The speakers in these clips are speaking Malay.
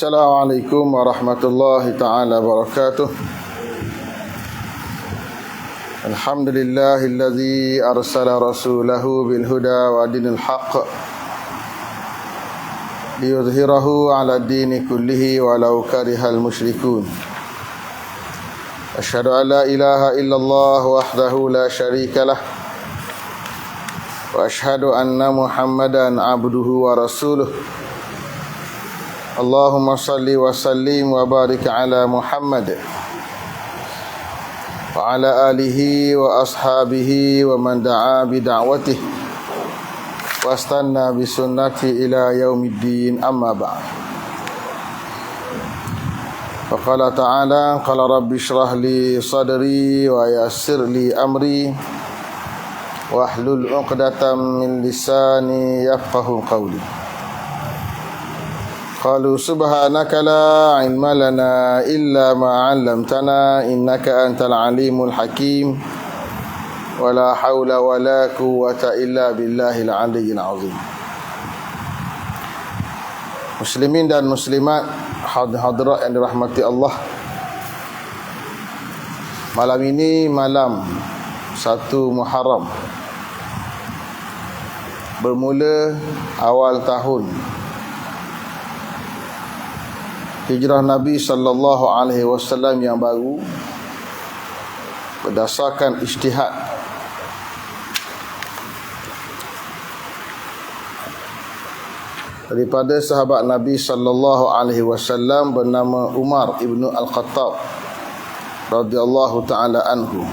Assalamualaikum warahmatullahi ta'ala wabarakatuh. Alhamdulillahilladzi arsala rasulahu bil huda wa dinil haqq liyudhhirahu ala dini kullihi walau karihal musyrikun. Asyhadu an la ilaha illallah wahdahu la syarika lah wa asyhadu anna Muhammadan abduhu wa rasuluh. Allahumma salli wa sallim wa barik ala Muhammad wa ala alihi wa ashabihi wa man da'a bi da'watihi wa istanna bi sunnati ila yaumiddin, amma ba'd. Fa qala ta'ala qala rabbi shrah li sadri wa yassir li amri wa hlul 'uqdatam min lisani yafqahu qawli. Qalu subhanaka la ilma lana illa ma 'allamtana innaka antal alimul hakim wa la haula wa la quwwata illa billahil aliyyil azim. Muslimin dan muslimat, hadirat yang dirahmati Allah, malam ini malam 1 Muharram, bermula awal tahun hijrah Nabi sallallahu alaihi wasallam yang baru, berdasarkan ijtihad daripada sahabat Nabi sallallahu alaihi wasallam bernama Umar ibnu Al-Khattab radhiyallahu taala anhu.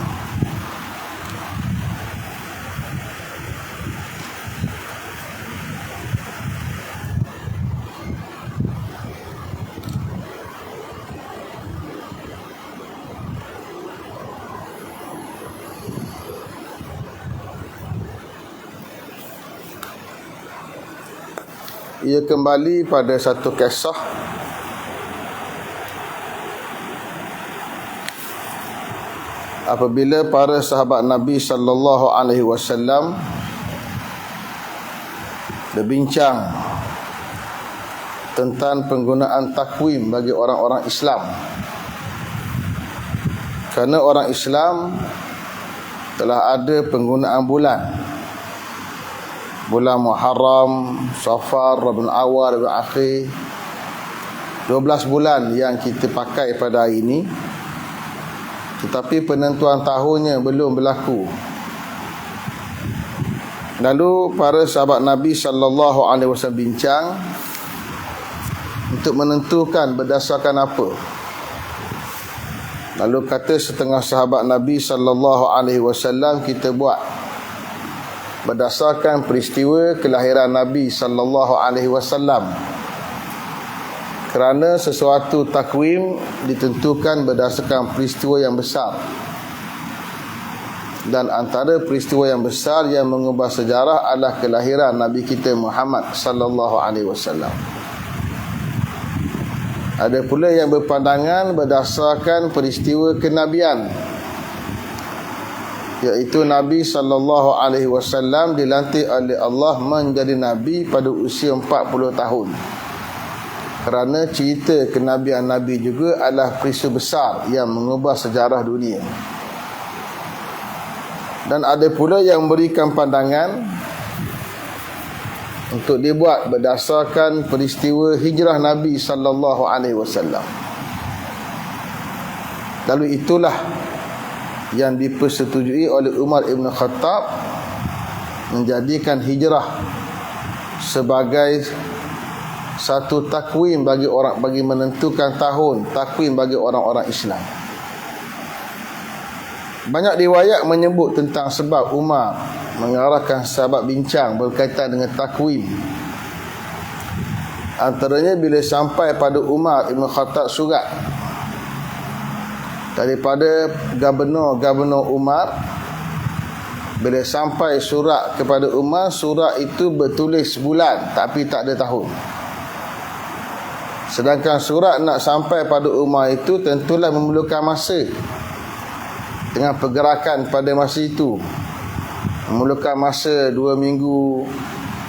Ia kembali pada satu kisah apabila para sahabat Nabi sallallahu alaihi wasallam berbincang tentang penggunaan takwim bagi orang-orang Islam. Kerana orang Islam telah ada penggunaan bulan Muharram, Safar, Rabiul Awal, Rabiul Akhir, 12 bulan yang kita pakai pada hari ini, tetapi penentuan tahunnya belum berlaku. Lalu para sahabat Nabi sallallahu alaihi wasallam bincang untuk menentukan berdasarkan apa. Lalu kata setengah sahabat Nabi sallallahu alaihi wasallam, kita buat berdasarkan peristiwa kelahiran Nabi sallallahu alaihi wasallam. Kerana sesuatu takwim ditentukan berdasarkan peristiwa yang besar. Dan antara peristiwa yang besar yang mengubah sejarah adalah kelahiran Nabi kita Muhammad sallallahu alaihi wasallam. Ada pula yang berpandangan berdasarkan peristiwa kenabian, iaitu Nabi sallallahu alaihi wasallam dilantik oleh Allah menjadi nabi pada usia 40 tahun. Kerana cerita kenabian Nabi juga adalah peristiwa besar yang mengubah sejarah dunia. Dan ada pula yang memberikan pandangan untuk dibuat berdasarkan peristiwa hijrah Nabi sallallahu alaihi wasallam. Lalu itulah yang dipersetujui oleh Umar ibn Khattab, menjadikan hijrah sebagai satu takwim bagi menentukan tahun, takwim bagi orang-orang Islam. Banyak riwayat menyebut tentang sebab Umar mengarahkan sahabat bincang berkaitan dengan takwim. Antaranya bila sampai pada Umar ibn Khattab surat daripada Gubernur Umar. Bila sampai surat kepada Umar, surat itu bertulis bulan tapi tak ada tahun. Sedangkan surat nak sampai pada Umar itu tentulah memerlukan masa. Dengan pergerakan pada masa itu, memerlukan masa 2 minggu,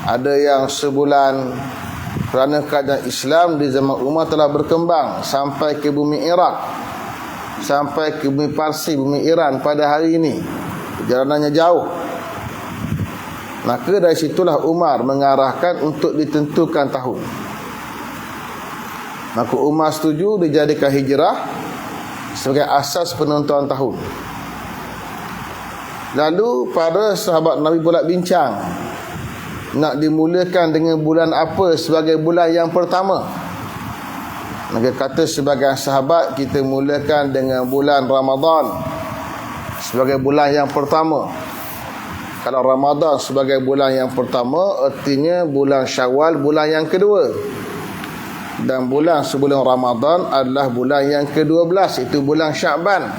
ada yang sebulan, Kerana keadaan Islam di zaman Umar telah berkembang sampai ke bumi Iraq, sampai ke bumi Parsi, bumi Iran pada hari ini. Perjalanannya jauh. Maka dari situlah Umar mengarahkan untuk ditentukan tahun. Maka Umar setuju dijadikan hijrah sebagai asas penentuan tahun. Lalu para sahabat Nabi pula bincang, nak dimulakan dengan bulan apa sebagai bulan yang pertama. Maka kata sebagian sahabat, kita mulakan dengan bulan Ramadan sebagai bulan yang pertama. Kalau Ramadan sebagai bulan yang pertama, artinya bulan Syawal bulan yang kedua. Dan bulan sebelum Ramadan adalah bulan yang ke-12, itu bulan Syaban.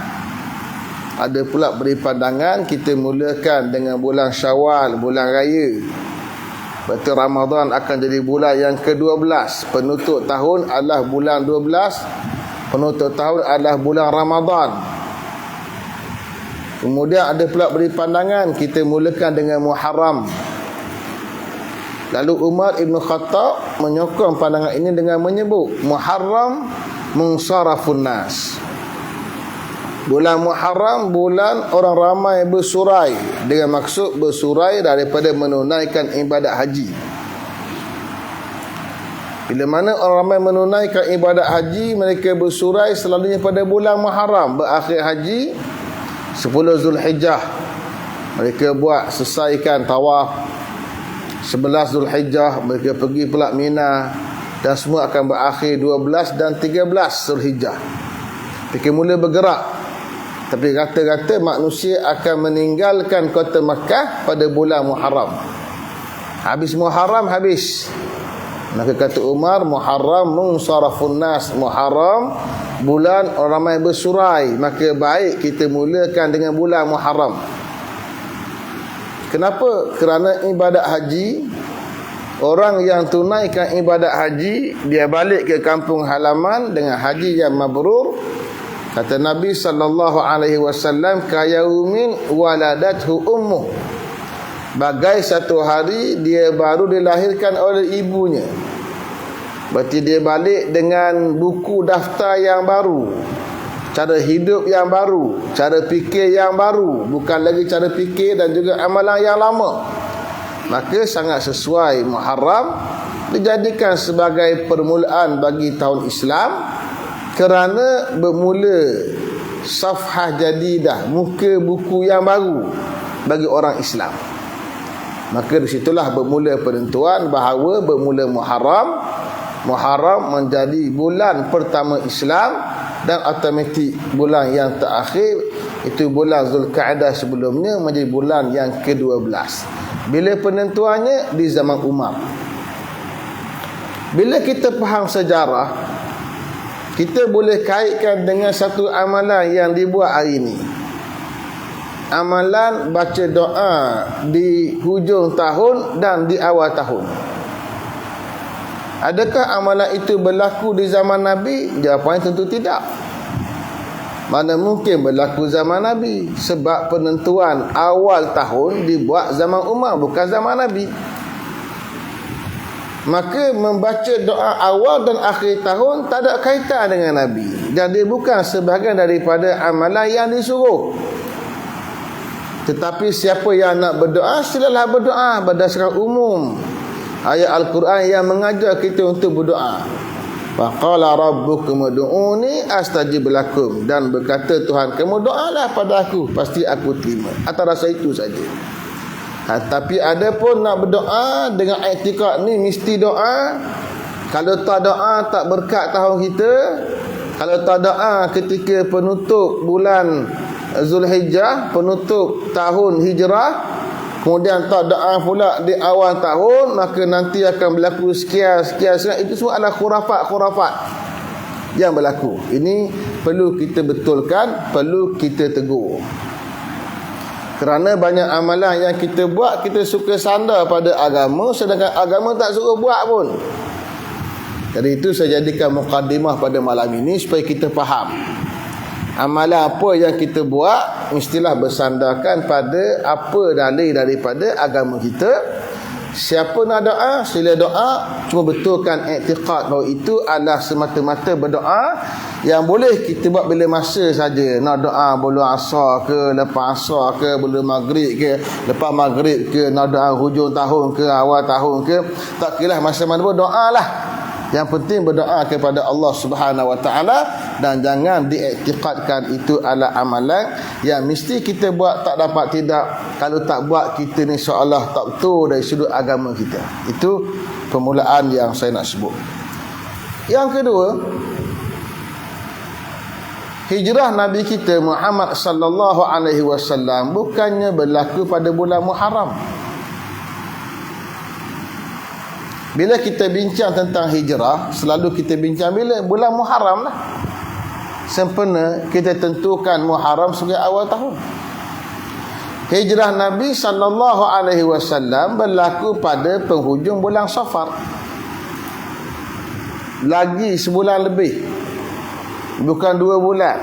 Ada pula beri pandangan kita mulakan dengan bulan Syawal, bulan raya. Berarti Ramadan akan jadi bulan yang ke-12. Penutup tahun adalah bulan 12. Penutup tahun adalah bulan Ramadan. Kemudian ada pula beri pandangan kita mulakan dengan Muharram. Lalu Umar Ibn Khattab menyokong pandangan ini dengan menyebut Muharram munsarafun nas. Bulan Muharram bulan orang ramai bersurai, dengan maksud bersurai daripada menunaikan ibadat haji. Bila mana orang ramai menunaikan ibadat haji, mereka bersurai selalunya pada bulan Muharram, berakhir haji 10 Zulhijjah. Mereka buat selesaikan tawaf. 11 Zulhijjah mereka pergi pula Mina, dan semua akan berakhir 12 dan 13 Zulhijjah. Mereka mula bergerak. Tapi kata-kata manusia akan meninggalkan kota Makkah pada bulan Muharram. Habis Muharram habis. Maka kata Umar, Muharram munsarafun nas. Muharram bulan orang ramai bersurai, maka baik kita mulakan dengan bulan Muharram. Kenapa? Kerana ibadat haji, orang yang tunaikan ibadat haji, dia balik ke kampung halaman dengan haji yang mabrur. Kata Nabi SAW, kayaumin waladathu ummuh. Bagai satu hari dia baru dilahirkan oleh ibunya. Berarti dia balik dengan buku daftar yang baru, cara hidup yang baru, cara fikir yang baru, bukan lagi cara fikir dan juga amalan yang lama. Maka sangat sesuai Muharram dijadikan sebagai permulaan bagi tahun Islam, kerana bermula safhah jadidah, muka buku yang baru bagi orang Islam. Maka disitulah bermula penentuan bahawa bermula Muharram menjadi bulan pertama Islam, dan automatik bulan yang terakhir itu bulan Zulkaadah sebelumnya menjadi bulan yang ke-12. Bila penentuannya? Di zaman Umar. Bila kita faham sejarah, kita boleh kaitkan dengan satu amalan yang dibuat hari ini. Amalan baca doa di hujung tahun dan di awal tahun. Adakah amalan itu berlaku di zaman Nabi? Jawapannya tentu tidak. Mana mungkin berlaku zaman Nabi, sebab penentuan awal tahun dibuat zaman Umar, bukan zaman Nabi. Maka membaca doa awal dan akhir tahun tak ada kaitan dengan Nabi, dan dia bukan sebahagian daripada amalan yang disuruh. Tetapi siapa yang nak berdoa, silalah berdoa berdasarkan umum ayat Al-Quran yang mengajar kita untuk berdoa. Faqala rabbukum ud'uni astajib lakum. Dan berkata Tuhan kamu, doalah pada aku, pasti aku terima. Atas rasa itu saja. Tapi ada pun nak berdoa dengan i'tikad ni mesti doa. Kalau tak doa tak berkat tahun kita. Kalau tak doa ketika penutup bulan Zulhijjah, penutup tahun Hijrah, kemudian tak doa pula di awal tahun, maka nanti akan berlaku sekian. Itu semua adalah khurafat yang berlaku. Ini perlu kita betulkan, perlu kita tegur. Kerana banyak amalan yang kita buat, kita suka sandar pada agama, sedangkan agama tak suruh buat pun. Jadi itu saya jadikan mukadimah pada malam ini supaya kita faham. Amalan apa yang kita buat mestilah bersandarkan pada apa dalil daripada agama kita. Siapa nak doa, sila doa. Cuma betulkan i'tiqad bahawa itu adalah semata-mata berdoa yang boleh kita buat bila masa saja. Nak doa sebelum asar ke, lepas asar ke, sebelum maghrib ke, lepas maghrib ke, nak doa hujung tahun ke, awal tahun ke, tak kira masa mana pun doa lah. Yang penting berdoa kepada Allah Subhanahu Wa Taala, dan jangan diiktikadkan itu adalah amalan yang mesti kita buat, tak dapat tidak. Kalau tak buat, kita ni seolah tak betul dari sudut agama kita. Itu permulaan yang saya nak sebut. Yang kedua, hijrah Nabi kita Muhammad sallallahu alaihi wasallam bukannya berlaku pada bulan Muharram. Bila kita bincang tentang hijrah, selalu kita bincang bila bulan Muharram lah. Sempena kita tentukan Muharram sebagai awal tahun. Hijrah Nabi sallallahu alaihi wasallam berlaku pada penghujung bulan Safar. Lagi sebulan lebih. Bukan 2 bulan.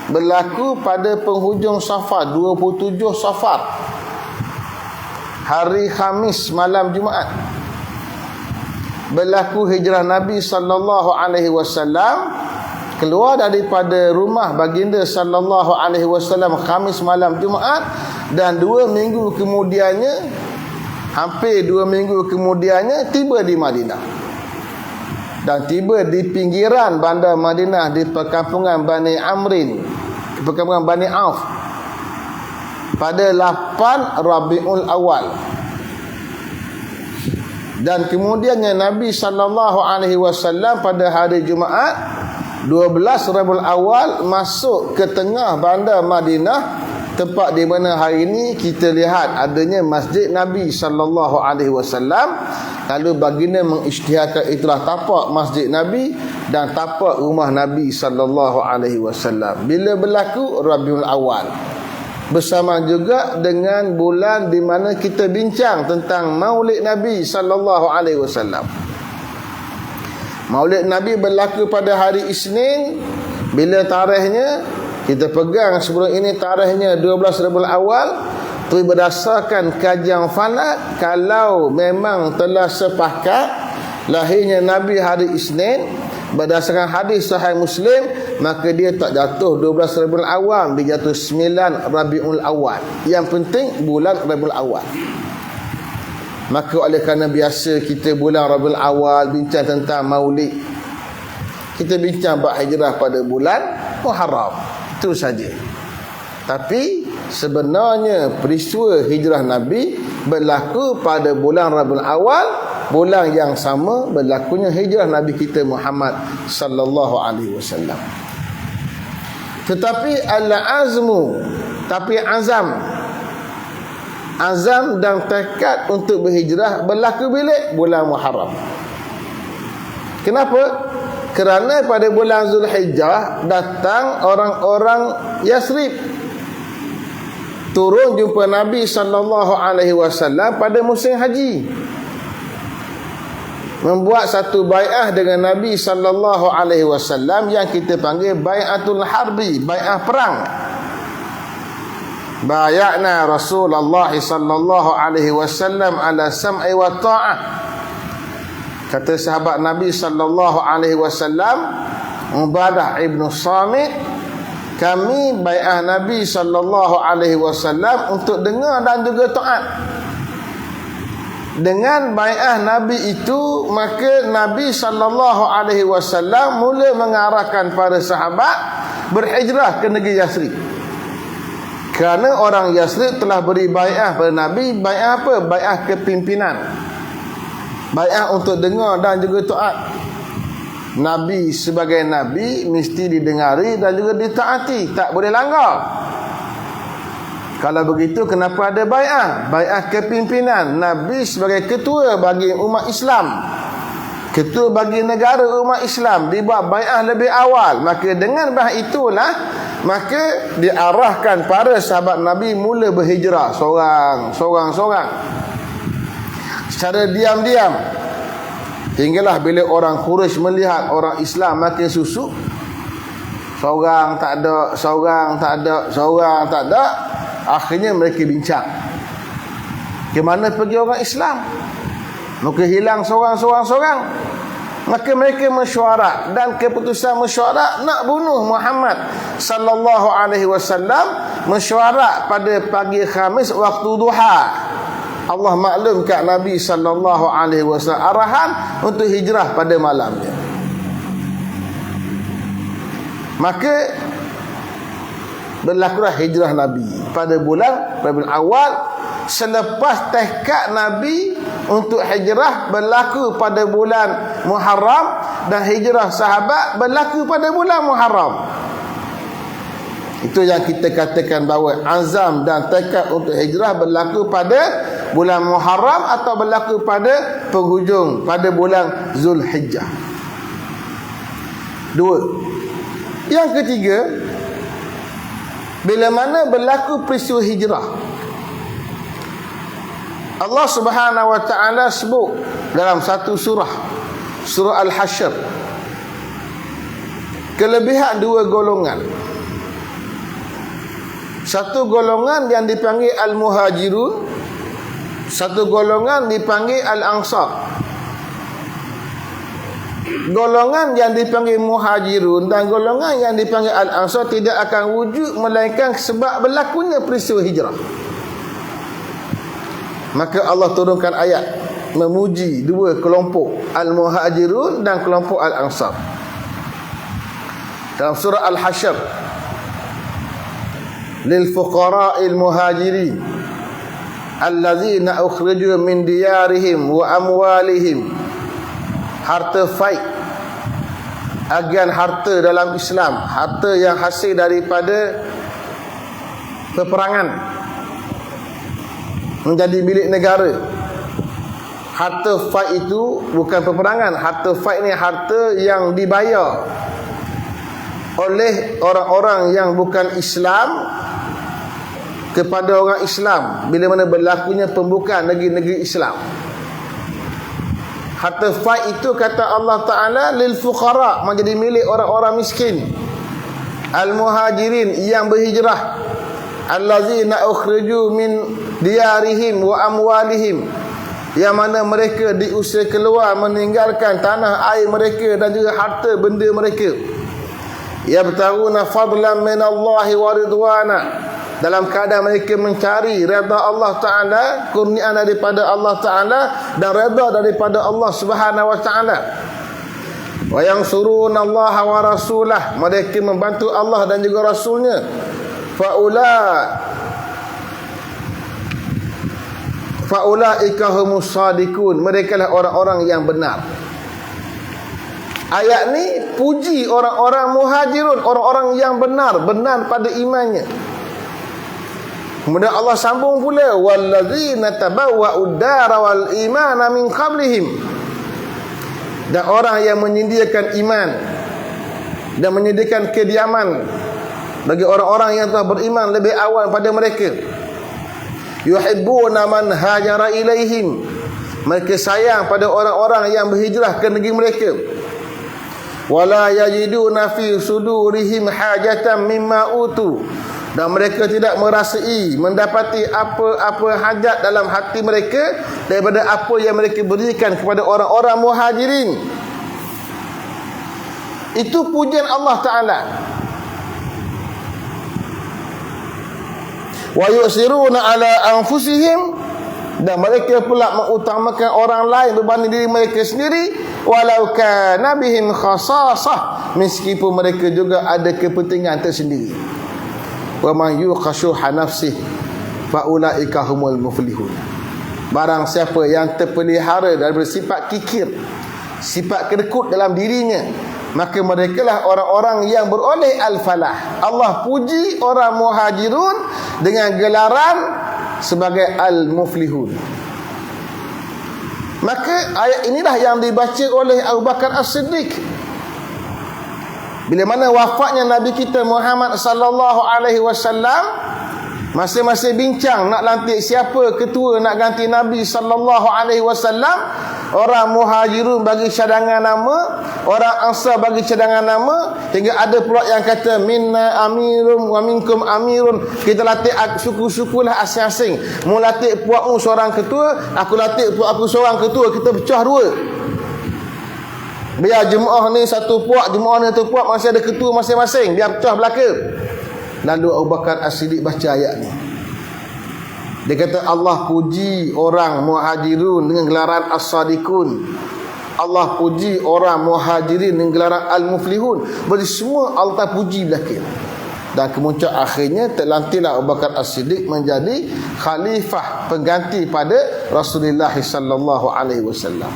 Berlaku pada penghujung Safar, 27 Safar. Hari Khamis malam Jumaat. Berlaku hijrah Nabi sallallahu alaihi wasallam, keluar daripada rumah baginda sallallahu alaihi wasallam Khamis malam Jumaat, dan 2 minggu kemudiannya, hampir 2 minggu kemudiannya tiba di Madinah. Dan tiba di pinggiran bandar Madinah di perkampungan Bani Amrin, perkampungan Bani Auf, pada 8 Rabiul Awal. Dan kemudiannya Nabi sallallahu alaihi wasallam pada hari Jumaat 12 Rabiul Awal masuk ke tengah bandar Madinah, tempat di mana hari ini kita lihat adanya Masjid Nabi sallallahu alaihi wasallam. Lalu baginda mengisytiharkan itulah tapak Masjid Nabi dan tapak rumah Nabi sallallahu alaihi wasallam. Bila berlaku Rabiul Awal, bersama juga dengan bulan di mana kita bincang tentang Maulid Nabi sallallahu alaihi wasallam. Maulid Nabi berlaku pada hari Isnin. Bila tarikhnya kita pegang sebelum ini, tarikhnya 12 Rabiul Awal. Tapi berdasarkan kajian falak, kalau memang telah sepakat lahirnya Nabi hari Isnin berdasarkan hadis Sahih Muslim, maka dia tak jatuh 12 Rabiul Awal, dia jatuh 9 Rabiul Awal. Yang penting bulan Rabiul Awal. Maka oleh kerana biasa kita bulan Rabiul Awal bincang tentang Maulid, kita bincang bab hijrah pada bulan Muharram. Itu saja. Tapi sebenarnya peristiwa hijrah Nabi berlaku pada bulan Rabiul Awal, bulan yang sama berlakunya hijrah Nabi kita Muhammad sallallahu alaihi wasallam. Tetapi al-azmu, tapi azam dan tekad untuk berhijrah berlaku bila? Bulan Muharram. Kenapa? Kerana pada bulan Zulhijjah datang orang-orang Yasrib, turun jumpa Nabi sallallahu alaihi wasallam pada musim haji, membuat satu bai'ah dengan Nabi sallallahu alaihi wasallam yang kita panggil bai'atul harbi, bai'ah perang. Bai'na Rasulullah sallallahu alaihi wasallam ala sam'i wa ta'ah. Kata sahabat Nabi sallallahu alaihi wasallam, Ubadah ibn Samit, kami bai'ah Nabi sallallahu alaihi wasallam untuk dengar dan juga taat. Dengan bai'ah Nabi itu, maka Nabi sallallahu alaihi wasallam mula mengarahkan para sahabat berhijrah ke negeri Yasrib. Kerana orang Yasrib telah beri bai'ah pada Nabi. Bai'ah apa? Bai'ah kepimpinan. Bai'ah untuk dengar dan juga taat. Nabi sebagai Nabi mesti didengari dan juga ditaati, tak boleh langgar. Kalau begitu, kenapa ada bai'ah? Bai'ah kepimpinan. Nabi sebagai ketua bagi umat Islam, ketua bagi negara umat Islam, dibuat bai'ah lebih awal. Maka dengan bai'ah itulah, maka diarahkan para sahabat Nabi mula berhijrah seorang secara diam-diam. Hinggalah bila orang Quraisy melihat orang Islam makin susuk, seorang tak ada, akhirnya mereka bincang. Ke mana pergi orang Islam? Maka hilang seorang-seorang. Maka mereka mesyuarat, dan keputusan mesyuarat nak bunuh Muhammad sallallahu alaihi wasallam. Mesyuarat pada pagi Khamis waktu duha. Allah maklum kat Nabi sallallahu alaihi wasallam arahan untuk hijrah pada malamnya. Maka berlakulah hijrah Nabi pada bulan Rabiul Awal. Selepas tekad Nabi untuk hijrah berlaku pada bulan Muharram, dan hijrah sahabat berlaku pada bulan Muharram. Itu yang kita katakan bahawa azam dan tekad untuk hijrah berlaku pada bulan Muharram atau berlaku pada penghujung pada bulan Zulhijjah. Dua. Yang ketiga, bila mana berlaku peristiwa hijrah, Allah Subhanahu wa taala sebut dalam satu surah, surah Al-Hasyr, kelebihan dua golongan. Satu golongan yang dipanggil Al-Muhajirun, satu golongan dipanggil Al-Ansar. Golongan yang dipanggil Muhajirun dan golongan yang dipanggil Al-Ansar tidak akan wujud melainkan sebab berlakunya peristiwa hijrah. Maka Allah turunkan ayat memuji dua kelompok, Al-Muhajirun dan kelompok Al-Ansar. Dalam surah Al-Hasyr, lil fuqara'il muhajirin allazina ukhriju min diyarihim wa amwalihim. Harta faid, agian harta dalam Islam, harta yang hasil daripada peperangan menjadi milik negara. Harta faid itu bukan peperangan. Harta faid ni harta yang dibayar oleh orang-orang yang bukan Islam kepada orang Islam bila mana berlakunya pembukaan negeri-negeri Islam. Harta faid itu kata Allah Ta'ala lil fuqara, menjadi milik orang-orang miskin. Al-muhajirin, yang berhijrah. Allazina ukhriju min diyarihim wa amwalihim, yang mana mereka diusir keluar meninggalkan tanah air mereka dan juga harta benda mereka. Yabtaguna fadlan min Allahi wa ridwana, dalam keadaan mereka mencari redha Allah Ta'ala, kurniaan daripada Allah Ta'ala dan redha daripada Allah Subhanahu wa Ta'ala. Wa yansuruna Allah wa rasulah, mereka membantu Allah dan juga Rasulnya. Faulaika humus sadiqun, mereka lah orang-orang yang benar. Ayat ni puji orang-orang Muhajirun, orang-orang yang benar pada imannya. Kemudian Allah sambung pula, wallazina tabawwa'ud dara wal imana min qablihim, dan orang yang menyediakan iman dan menyediakan kediaman bagi orang-orang yang telah beriman lebih awal pada mereka. Yuhibbuna man hajara ilaihim, mereka sayang pada orang-orang yang berhijrah ke negeri mereka. Wala yajiduna fi sudurihim hajatan mimma utu, dan mereka tidak merasai mendapati apa-apa hajat dalam hati mereka daripada apa yang mereka berikan kepada orang-orang Muhajirin. Itu pujian Allah Ta'ala. Wa yusiruna ala anfusihim, dan mereka pula mengutamakan orang lain berbanding diri mereka sendiri. Walau kana bihim khasasah, meskipun mereka juga ada kepentingan tersendiri. Wa man yuqashuha nafsihi fa ulaika humul muflihun, barang siapa yang terpelihara daripada sifat kikir, sifat kedekut dalam dirinya, maka merekalah orang-orang yang beroleh al-falah. Allah puji orang Muhajirun dengan gelaran sebagai al-muflihun. Maka ayat inilah yang dibaca oleh Abu Bakar As-Siddiq bila mana wafatnya Nabi kita Muhammad sallallahu alaihi wasallam. Masa-masa bincang nak lantik siapa ketua nak ganti Nabi sallallahu alaihi wasallam, Orang Muhajirun bagi cadangan nama, orang Ansar bagi cadangan nama, hingga ada pula yang kata minna amirun wa minkum amirun. Kita latih suku-sukulah asing-asing. Mu latih puakmu seorang ketua, aku latih puak aku seorang ketua, kita pecah dua. Biar jemaah ni satu puak, jemaah ni satu puak, masih ada ketua masing-masing, biar pecah belaka. Lalu Abu Bakar As-Siddiq baca ayat ni. Dia kata Allah puji orang Muhajirun dengan gelaran As-Sadiqun. Allah puji orang Muhajirin dengan gelaran Al-Muflihun. Berarti semua Allah puji belaka. Dan kemudian akhirnya terlantilah Abu Bakar As-Siddiq menjadi khalifah pengganti pada Rasulullah sallallahu alaihi wasallam.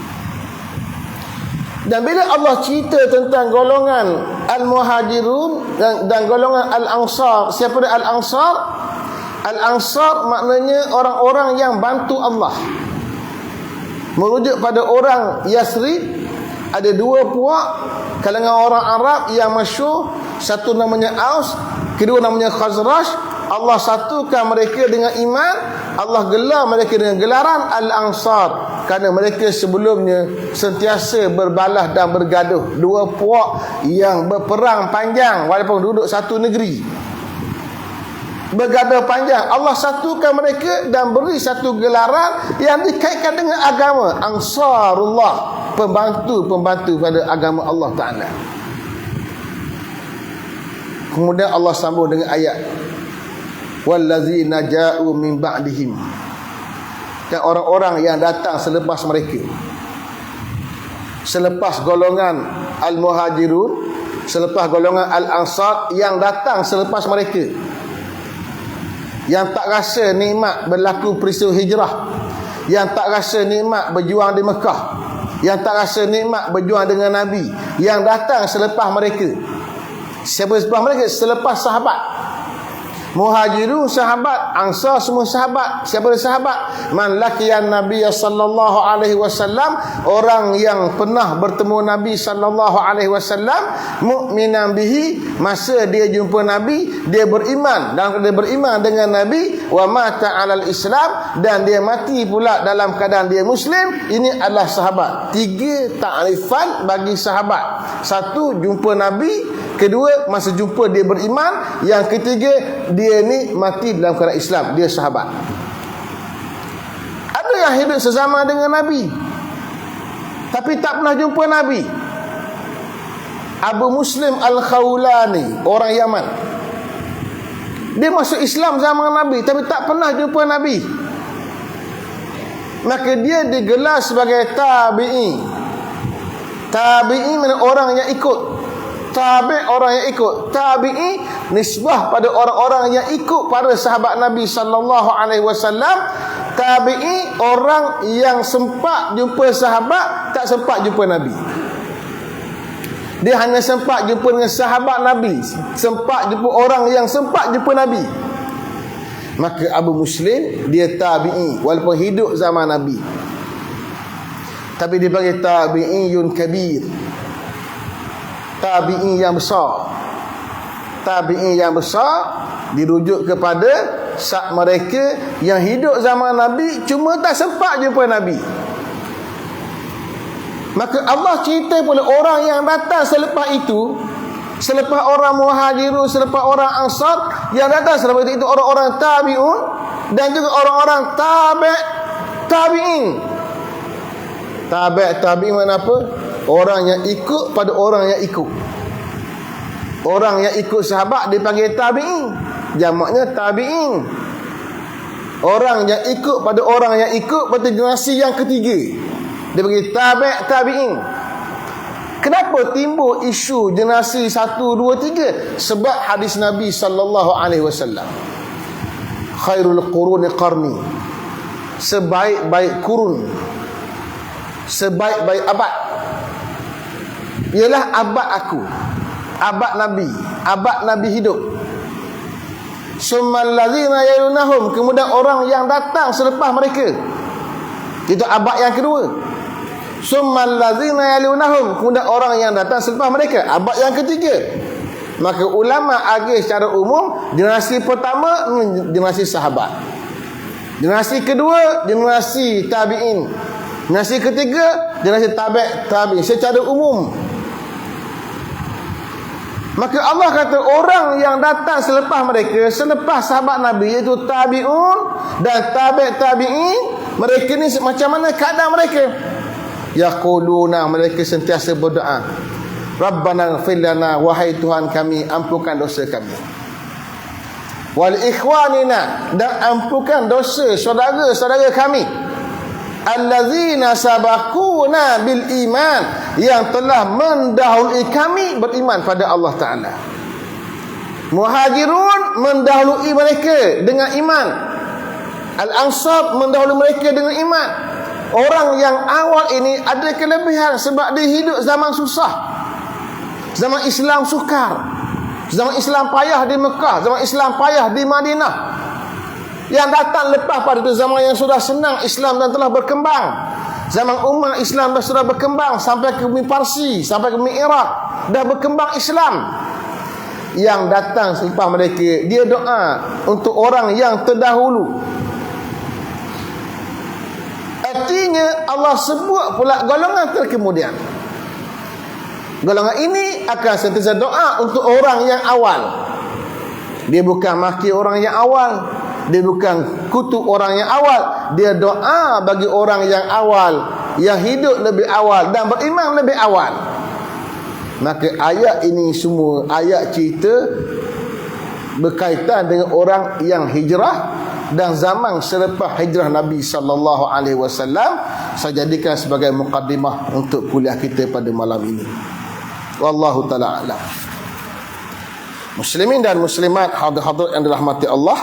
Dan bila Allah cerita tentang golongan Al-Muhajirun dan golongan Al-Ansar, siapa dia Al-Ansar? Al-Ansar maknanya orang-orang yang bantu Allah. Merujuk pada orang Yasrib, ada dua puak kalangan orang Arab yang masyhur, satu namanya Aus, kedua namanya Khazraj. Allah satukan mereka dengan iman, Allah gelar mereka dengan gelaran Al-Ansar, kerana mereka sebelumnya sentiasa berbalah dan bergaduh. Dua puak yang berperang panjang walaupun duduk satu negeri, bergaduh panjang. Allah satukan mereka dan beri satu gelaran yang dikaitkan dengan agama, Ansarullah, pembantu-pembantu pada agama Allah Ta'ala. Kemudian Allah sambung dengan ayat wallazina ja'u min ba'dihim, dan orang-orang yang datang selepas mereka, selepas golongan Al-Muhajirun, selepas golongan Al-Ansar yang datang selepas mereka, yang tak rasa nikmat berlaku peristiwa hijrah, yang tak rasa nikmat berjuang di Mekah, yang tak rasa nikmat berjuang dengan Nabi, yang datang selepas mereka. Siapa selepas mereka? Selepas sahabat. Muhajirun sahabat, Ansar semua sahabat. Siapa dia sahabat? Man laqiyan Nabi sallallahu alaihi wasallam, orang yang pernah bertemu Nabi sallallahu alaihi wasallam, mukminan bihi, masa dia jumpa Nabi dia beriman, dan dia beriman dengan Nabi, wa mata alal Islam, dan dia mati pula dalam keadaan dia muslim. Ini adalah sahabat. Tiga takrifan bagi sahabat. Satu, jumpa Nabi. Kedua, masa jumpa dia beriman. Yang ketiga, dia ni mati dalam keadaan Islam, dia sahabat. Ada yang hidup sesama dengan Nabi tapi tak pernah jumpa Nabi. Abu Muslim Al-Khawlani, orang Yaman, dia masuk Islam zaman Nabi tapi tak pernah jumpa Nabi. Maka dia digelar sebagai tabi'i. Tabi'i mana orang yang ikut. Tabi' orang yang ikut. Tabi'i nisbah pada orang-orang yang ikut para sahabat Nabi sallallahu alaihi wasallam. Tabi'i orang yang sempat jumpa sahabat, tak sempat jumpa Nabi. Dia hanya sempat jumpa dengan sahabat Nabi, sempat jumpa orang yang sempat jumpa Nabi. Maka Abu Muslim dia tabi'i walaupun hidup zaman Nabi, tapi dia panggil tabi'iyun kabir, tabi'i yang besar. Tabi'i yang besar dirujuk kepada mereka yang hidup zaman Nabi cuma tak sempat jumpa Nabi. Maka Allah cerita pula orang yang datang selepas itu, selepas orang Muhajirun, selepas orang Ansar, yang datang selepas itu orang-orang tabi'un dan juga orang-orang tabi'in. Tabi'in mana apa? Orang yang ikut pada orang yang ikut. Orang yang ikut sahabat dipanggil tabi'in, jamaknya tabi'in. Orang yang ikut pada orang yang ikut pada generasi yang ketiga, dia panggil tabi'in. Kenapa timbul isu generasi 1, 2, 3? Sebab hadis Nabi sallallahu alaihi wasallam, khairul quruni qarni, sebaik-baik kurun, sebaik-baik abad ialah abad aku, abad Nabi hidup. Summal ladzina yalunahum, kemudian orang yang datang selepas mereka, itu abad yang kedua. Summal ladzina yalunahum, kemudian orang yang datang selepas mereka, abad yang ketiga. Maka ulama agih secara umum, generasi pertama generasi sahabat, generasi kedua generasi tabi'in, Generasi ketiga, generasi tabi' secara umum. Maka Allah kata orang yang datang selepas mereka, selepas sahabat Nabi, iaitu tabi'un dan tabi'in, mereka ni macam mana keadaan mereka? Yaquluna, mereka sentiasa berdoa, Rabbana ighfir lana, wahai Tuhan kami, ampunkan dosa kami. Wal ikhwanina, dan ampunkan dosa saudara-saudara kami, allazina sabaquna bil iman, yang telah mendahului kami beriman pada Allah Ta'ala. Muhajirun mendahului mereka dengan iman, Al-Ansar mendahului mereka dengan iman. Orang yang awal ini ada kelebihan sebab dia hidup zaman susah, zaman Islam sukar, zaman Islam payah di Mekah, zaman Islam payah di Madinah. Yang datang lepas pada itu zaman yang sudah senang Islam dan telah berkembang. Zaman Umar Islam dah sudah berkembang sampai ke bumi Parsi, sampai ke bumi Iraq, dah berkembang Islam. Yang datang selepas mereka, dia doa untuk orang yang terdahulu. Artinya Allah sebut pula golongan terkemudian. Golongan ini akan sentiasa doa untuk orang yang awal. Dia bukan maki orang yang awal, dia bukan kutuk orang yang awal, dia doa bagi orang yang awal, yang hidup lebih awal dan beriman lebih awal. Maka ayat ini semua ayat cerita berkaitan dengan orang yang hijrah dan zaman selepas hijrah Nabi sallallahu alaihi wasallam. Saya jadikan sebagai mukaddimah untuk kuliah kita pada malam ini. Wallahu taala alam. Muslimin dan muslimat, hadir-hadir yang dirahmati Allah,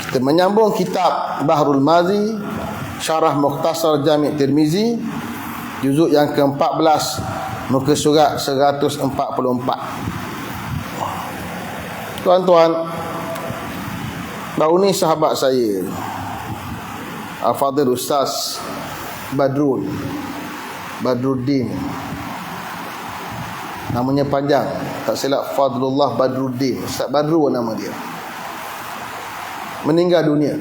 kita menyambung kitab Bahrul Mazi, Syarah Mukhtasar Jami' Tirmizi, juzuk yang ke-14, muka surat 144. Tuan-tuan, baru ni sahabat saya, Al-Fadhil Ustaz Badruddin, namanya panjang, tak silap Fadlullah Badruddin, Ustaz Badru nama dia, meninggal dunia.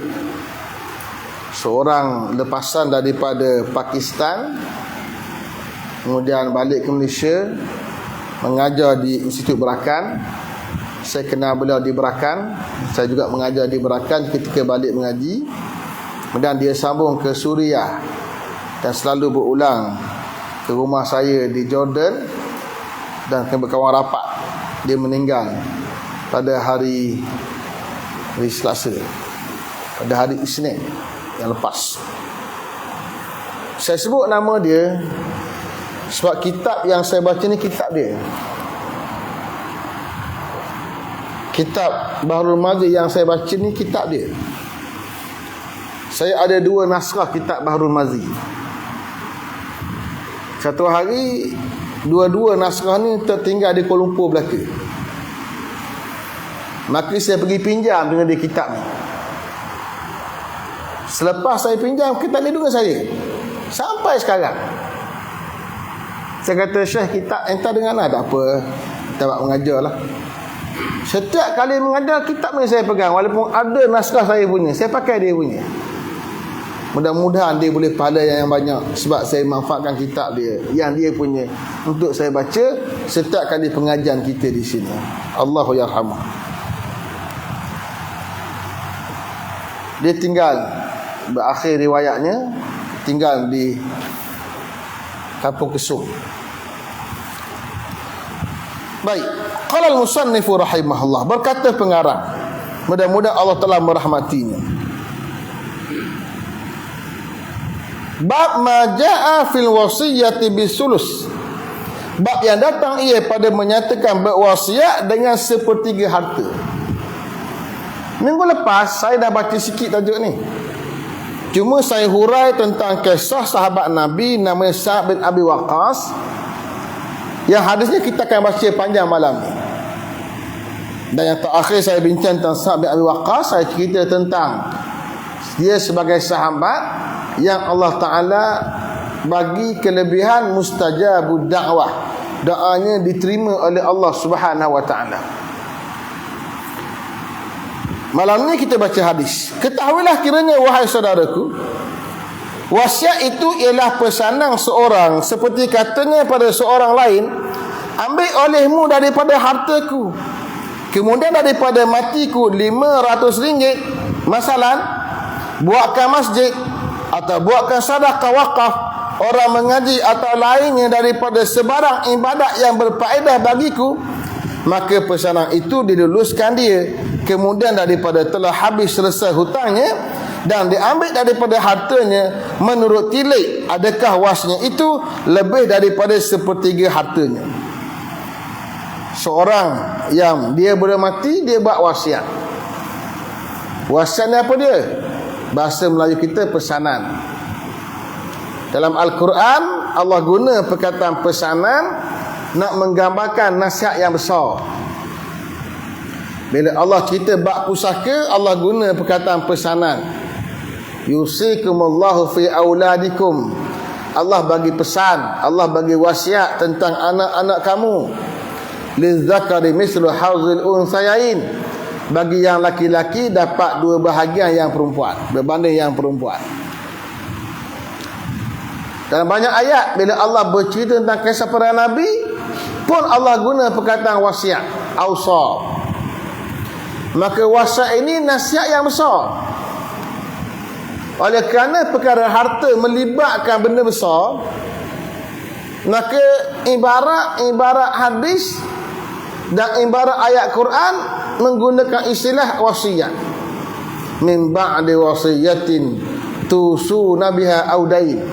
Seorang lepasan daripada Pakistan, kemudian balik ke Malaysia, mengajar di Institut Berakan. Saya kenal beliau di Berakan, saya juga mengajar di Berakan ketika balik mengaji. Kemudian dia sambung ke Suriah dan selalu berulang ke rumah saya di Jordan dan berkawan rapat. Dia meninggal pada hari Selasa, pada hari Isnin yang lepas. Saya sebut nama dia sebab kitab yang saya baca ni kitab dia. Kitab Bahrul Mazi yang saya baca ni kitab dia. Saya ada 2 naskah kitab Bahrul Mazi. Satu hari dua-dua naskah ni tertinggal di Kuala Lumpur belaka. Maka saya pergi pinjam dengan dia kitab ni. Selepas saya pinjam kitab ni dengan saya, sampai sekarang saya kata, Syekh, kitab entah dengan lah. Tak apa, kita buat mengajar lah. Setiap kali mengajar, kitab ni saya pegang. Walaupun ada naskah saya punya, saya pakai dia punya. Mudah-mudahan dia boleh pahala yang banyak, sebab saya manfaatkan kitab dia yang dia punya untuk saya baca setiap kali pengajian kita di sini. Allahu yarhamah. Dia tinggal, berakhir riwayatnya tinggal di Kampung Kesung. Baik, qala al-musannifu rahimahullah, berkata pengarang, mudah-mudahan Allah telah merahmatinya, bab ma jaa fil wasiyyati bisulus, bab yang datang ia pada menyatakan berwasiat dengan sepertiga harta. Minggu lepas saya dah baca sikit tajuk ni, cuma saya hurai tentang kisah sahabat Nabi namanya Sa'ad bin Abi Waqqas, yang hadisnya kita akan baca panjang malam ni. Dan yang terakhir saya bincang tentang Sa'ad bin Abi Waqqas, saya cerita tentang dia sebagai sahabat yang Allah Ta'ala bagi kelebihan mustajabud da'wah, doanya diterima oleh Allah Subhanahu Wa Ta'ala. Malam ni kita baca hadis. Ketahuilah kiranya, wahai saudaraku, Wasiat itu ialah pesanan seorang, seperti katanya pada seorang lain, ambil olehmu daripada hartaku, kemudian daripada matiku RM500, masalan, buatkan masjid atau buatkan sedekah wakaf, orang mengaji atau lainnya daripada sebarang ibadat yang berfaedah bagiku, maka pesanan itu diluluskan dia. Kemudian daripada telah habis selesai hutangnya dan diambil daripada hartanya menurut tilik, adakah wasnya itu lebih daripada sepertiga hartanya. Seorang yang dia boleh mati, dia buat wasiat. Wasiat ni apa dia? Bahasa Melayu kita pesanan. Dalam Al-Quran Allah guna perkataan pesanan nak menggambarkan nasihat yang besar. Bila Allah cerita bab pusaka, Allah guna perkataan pesanan. Yusikumullahu fi auladikum. Allah bagi pesan, Allah bagi wasiat tentang anak-anak kamu. Lizzakari mislu hauzil unsayain. Bagi yang laki-laki dapat 2 bahagian yang perempuan, berbanding yang perempuan. Dalam banyak ayat bila Allah bercerita tentang kisah para nabi pun Allah guna perkataan wasiat, ausa. Maka wasiat ini nasihat yang besar. Oleh kerana perkara harta melibatkan benda besar, maka ibarat hadis dan ibarat ayat Quran menggunakan istilah wasiat. Min ba'di wasiyatin tusuna biha audain.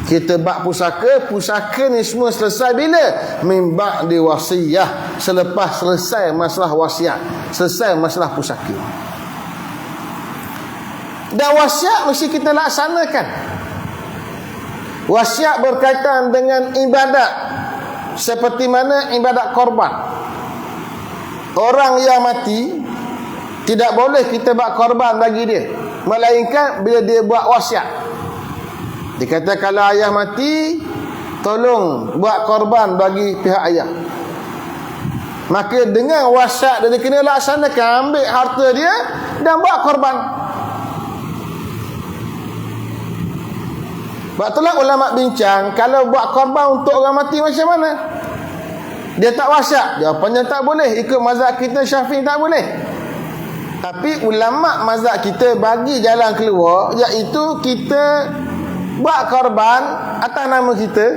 Kita bak pusaka ni semua selesai bila? Min ba'di wasiyah, selepas selesai masalah wasiat, selesai masalah pusaka. Dan wasiat mesti kita laksanakan. Wasiat berkaitan dengan ibadat, seperti mana ibadat korban. Orang yang mati tidak boleh kita buat korban bagi dia, melainkan bila dia buat wasiat. Dia kata kalau ayah mati, tolong buat korban bagi pihak ayah. Maka dengan wasiat dia kena laksanakan, ambil harta dia dan buat korban. Sebab itulah ulama bincang, kalau buat korban untuk orang mati macam mana? Dia tak wasiat? Jawapannya tak boleh. Ikut mazhab kita Syafi'i tak boleh. Tapi ulama mazhab kita bagi jalan keluar, iaitu kita buat korban atas nama kita,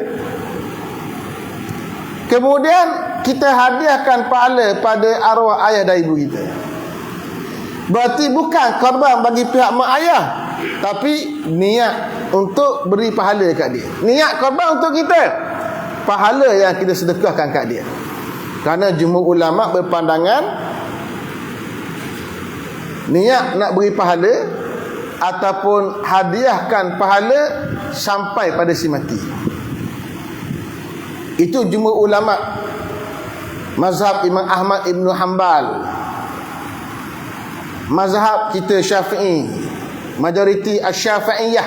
kemudian kita hadiahkan pahala pada arwah ayah dan ibu kita. Berarti bukan korban bagi pihak mak ayah, tapi niat untuk beri pahala kat dia. Niat korban untuk kita, pahala yang kita sedekahkan kat dia. Kerana jumhur ulama berpandangan niat nak beri pahala ataupun hadiahkan pahala sampai pada si mati. Itu jumhur ulama mazhab Imam Ahmad Ibn Hanbal. Mazhab kita Syafi'i, majoriti Asy-Syafi'iyah.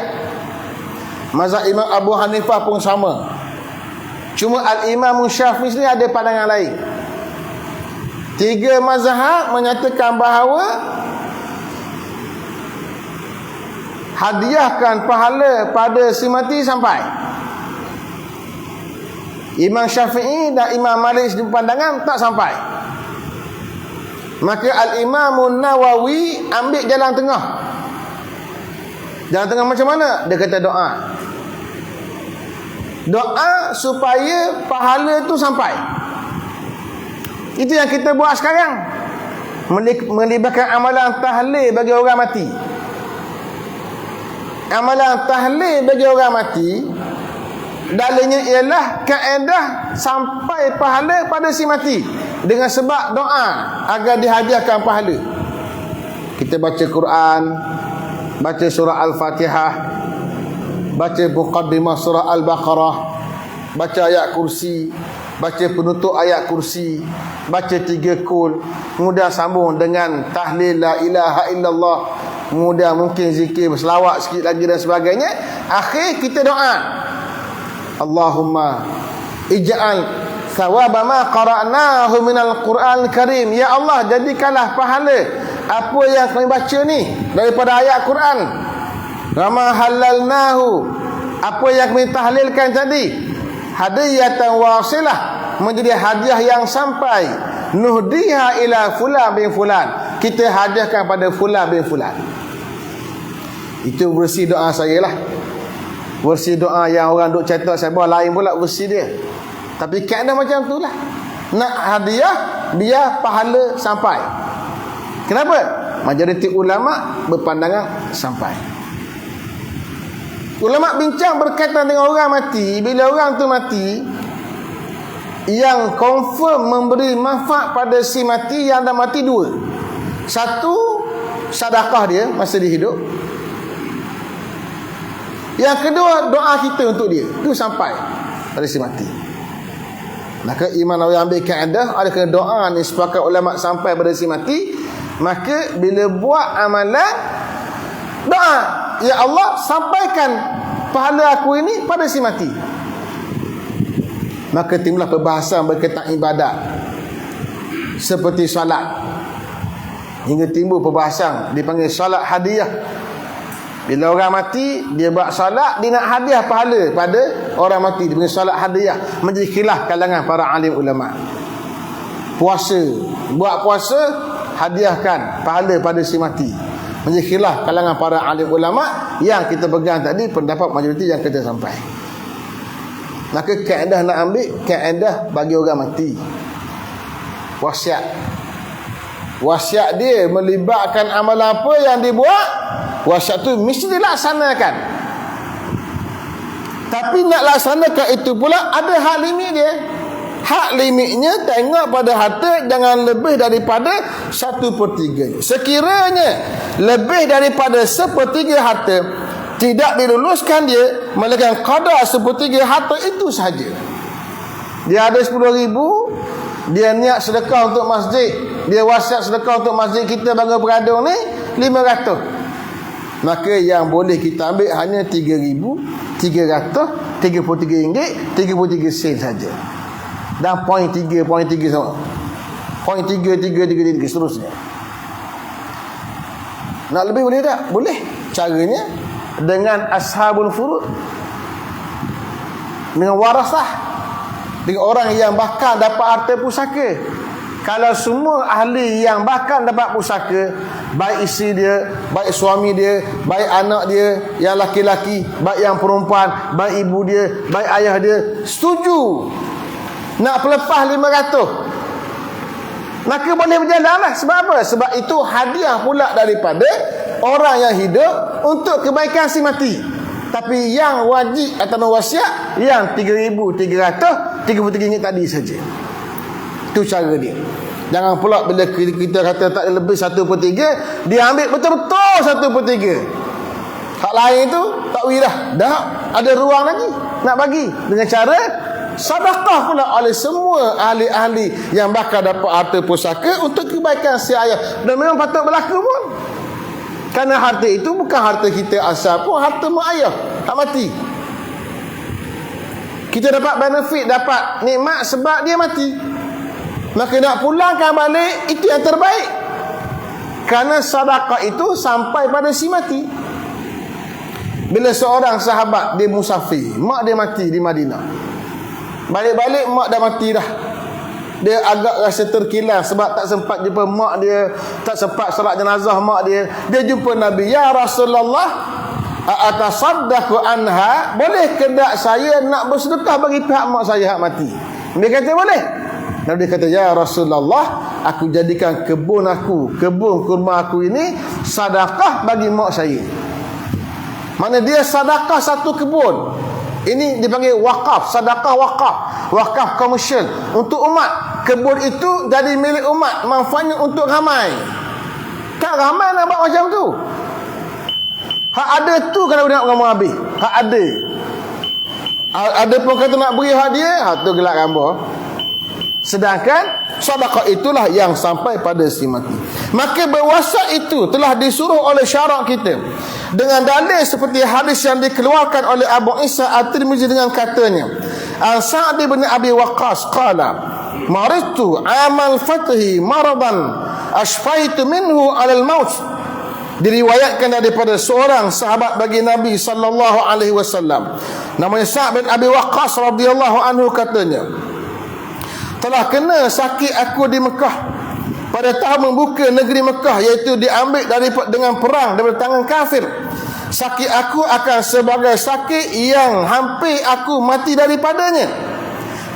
Mazhab Imam Abu Hanifah pun sama. Cuma Al-Imam Syafi'i ni ada pandangan lain. 3 mazhab menyatakan bahawa hadiahkan pahala pada si mati sampai. Imam Syafi'i dan Imam Malik di pandangan tak sampai. Maka Al-Imam Nawawi ambil jalan tengah. Jalan tengah macam mana? Dia kata doa. Doa supaya pahala tu sampai. Itu yang kita buat sekarang, melibatkan amalan tahlil bagi orang mati. Amalan tahlil bagi orang mati, dalilnya ialah kaedah sampai pahala pada si mati dengan sebab doa agar dihadiahkan pahala. Kita baca Quran, baca surah Al-Fatihah, baca muqaddimah surah Al-Baqarah, baca ayat kursi, baca penutup ayat kursi, baca 3 kul, kemudian sambung dengan tahlil la ilaha illallah, kemudian mungkin zikir berselawat sikit lagi dan sebagainya. Akhir kita doa, Allahumma ij'al thawaba ma qara'nahu minal Qur'an Karim. Ya Allah, jadikanlah pahala apa yang kami baca ni daripada ayat Quran. Rama halalnahu, apa yang kami tahlilkan tadi, hadiyatan wasilah, menjadi hadiah yang sampai. Nuhdiha ila fulan bin fulan, kita hadiahkan pada fulan bin fulan. Itu versi doa saya lah. Versi doa yang orang duk cetak saya bawa lain pula versi dia. Tapi kaedah macam tu lah. Nak hadiah biar pahala sampai. Kenapa? Majoriti ulama berpandangan sampai. Ulama bincang berkaitan dengan orang mati. Bila orang tu mati, yang confirm memberi manfaat pada si mati yang dah mati dua. Satu, sedekah dia masa dia hidup. Yang kedua, doa kita untuk dia. Itu sampai pada si mati. Maka Imam Nawawi ambil kaedah, ada kena doa ni sepakat ulama sampai pada si mati. Maka bila buat amalan, doa, ya Allah, sampaikan pahala aku ini pada si mati. Maka timbullah perbahasan berkaitan ibadat seperti solat, hingga timbul perbahasan dipanggil solat hadiah. Bila orang mati, dia buat solat, dia nak hadiah pahala pada orang mati, dia panggil solat hadiah. Menjadi khilaf kalangan para alim ulama. Puasa, buat puasa, hadiahkan pahala pada si mati. Menjadi khilaf kalangan para alim ulama. Yang kita pegang tadi pendapat majoriti yang kita sampai. Maka kaedah nak ambil kaedah bagi orang mati. Wasiat. Wasiat dia melibatkan amal apa yang dibuat, wasiat tu mesti dilaksanakan. Tapi nak laksanakan itu pula ada hak limit dia. Hak limitnya tengok pada harta jangan lebih daripada 1/3. Sekiranya lebih daripada 1/3 harta, tidak diluluskan dia, melainkan qada 1/3 harta itu sahaja. Dia ada 10,000, dia niat sedekah untuk masjid, dia wasiat sedekah untuk masjid kita Bangga Beradung ni 500. Maka yang boleh kita ambil hanya 3,333 ringgit 33 sen saja. Dan poin 3 sama. Poin 3 seterusnya. Nak lebih boleh tak? Boleh. Caranya dengan ashabul furud, dengan warasah, dengan orang yang bakal dapat harta pusaka. Kalau semua ahli yang bakal dapat pusaka, baik isteri dia, baik suami dia, baik anak dia yang laki-laki, baik yang perempuan, baik ibu dia, baik ayah dia, setuju nak pelepah 500, maka boleh berjalan lah. Sebab apa? Sebab itu hadiah pula daripada orang yang hidup untuk kebaikan si mati. Tapi yang wajib atau wasiat yang 3,333 ringgit tadi saja. Itu cara dia. Jangan pula bila kita kata tak lebih 1/3, dia ambil betul-betul 1/3. Hak lain tu tak boleh dah ada ruang lagi nak bagi dengan cara sedekah pula oleh semua ahli-ahli yang bakal dapat harta pusaka untuk kebaikan si ayah. Dan memang patut berlaku pun. Kerana harta itu bukan harta kita asal pun, harta mak ayah tak mati. Kita dapat benefit, dapat nikmat sebab dia mati. Maka nak pulangkan balik itu yang terbaik. Kerana sedekah itu sampai pada si mati. Bila seorang sahabat dia musafir, mak dia mati di Madinah. Balik-balik mak dah mati dah. Dia agak rasa terkilan sebab tak sempat jumpa mak dia, tak sempat solat jenazah mak dia. Dia jumpa Nabi, "Ya Rasulullah, atasaddaqu anha? Boleh ke tak saya nak bersedekah bagi pihak mak saya hak mati?" Dia kata boleh. Nabi kata, "Ya Rasulullah, aku jadikan kebun kurma aku ini sedekah bagi mak saya." Mana dia sedekah satu kebun. Ini dipanggil wakaf, sedekah wakaf, wakaf komersial untuk umat. Kebun itu jadi milik umat, manfaatnya untuk ramai. Tak ramai nak buat macam tu. Hak ada tu kalau nak ngomong habis. Hak ada. Ada pun kata nak beri hak dia, hak tu gelak gambar. Sedangkan sedekah itulah yang sampai pada si mati. Maka berwasiat itu telah disuruh oleh syarak kita dengan dalil seperti hadis yang dikeluarkan oleh Abu Isa At-Tirmizi dengan katanya, Sa'd bin Abi Waqqas qala maridtu amal fathi maradan ashfaitu minhu 'ala al-maut diriwayatkan daripada seorang sahabat bagi Nabi sallallahu alaihi wasallam, namanya Sa'd bin Abi Waqqas radhiyallahu anhu, katanya, telah kena sakit aku di Mekah pada tahun membuka negeri Mekah, iaitu diambil dengan perang daripada tangan kafir. Sakit aku akan sebagai sakit yang hampir aku mati daripadanya.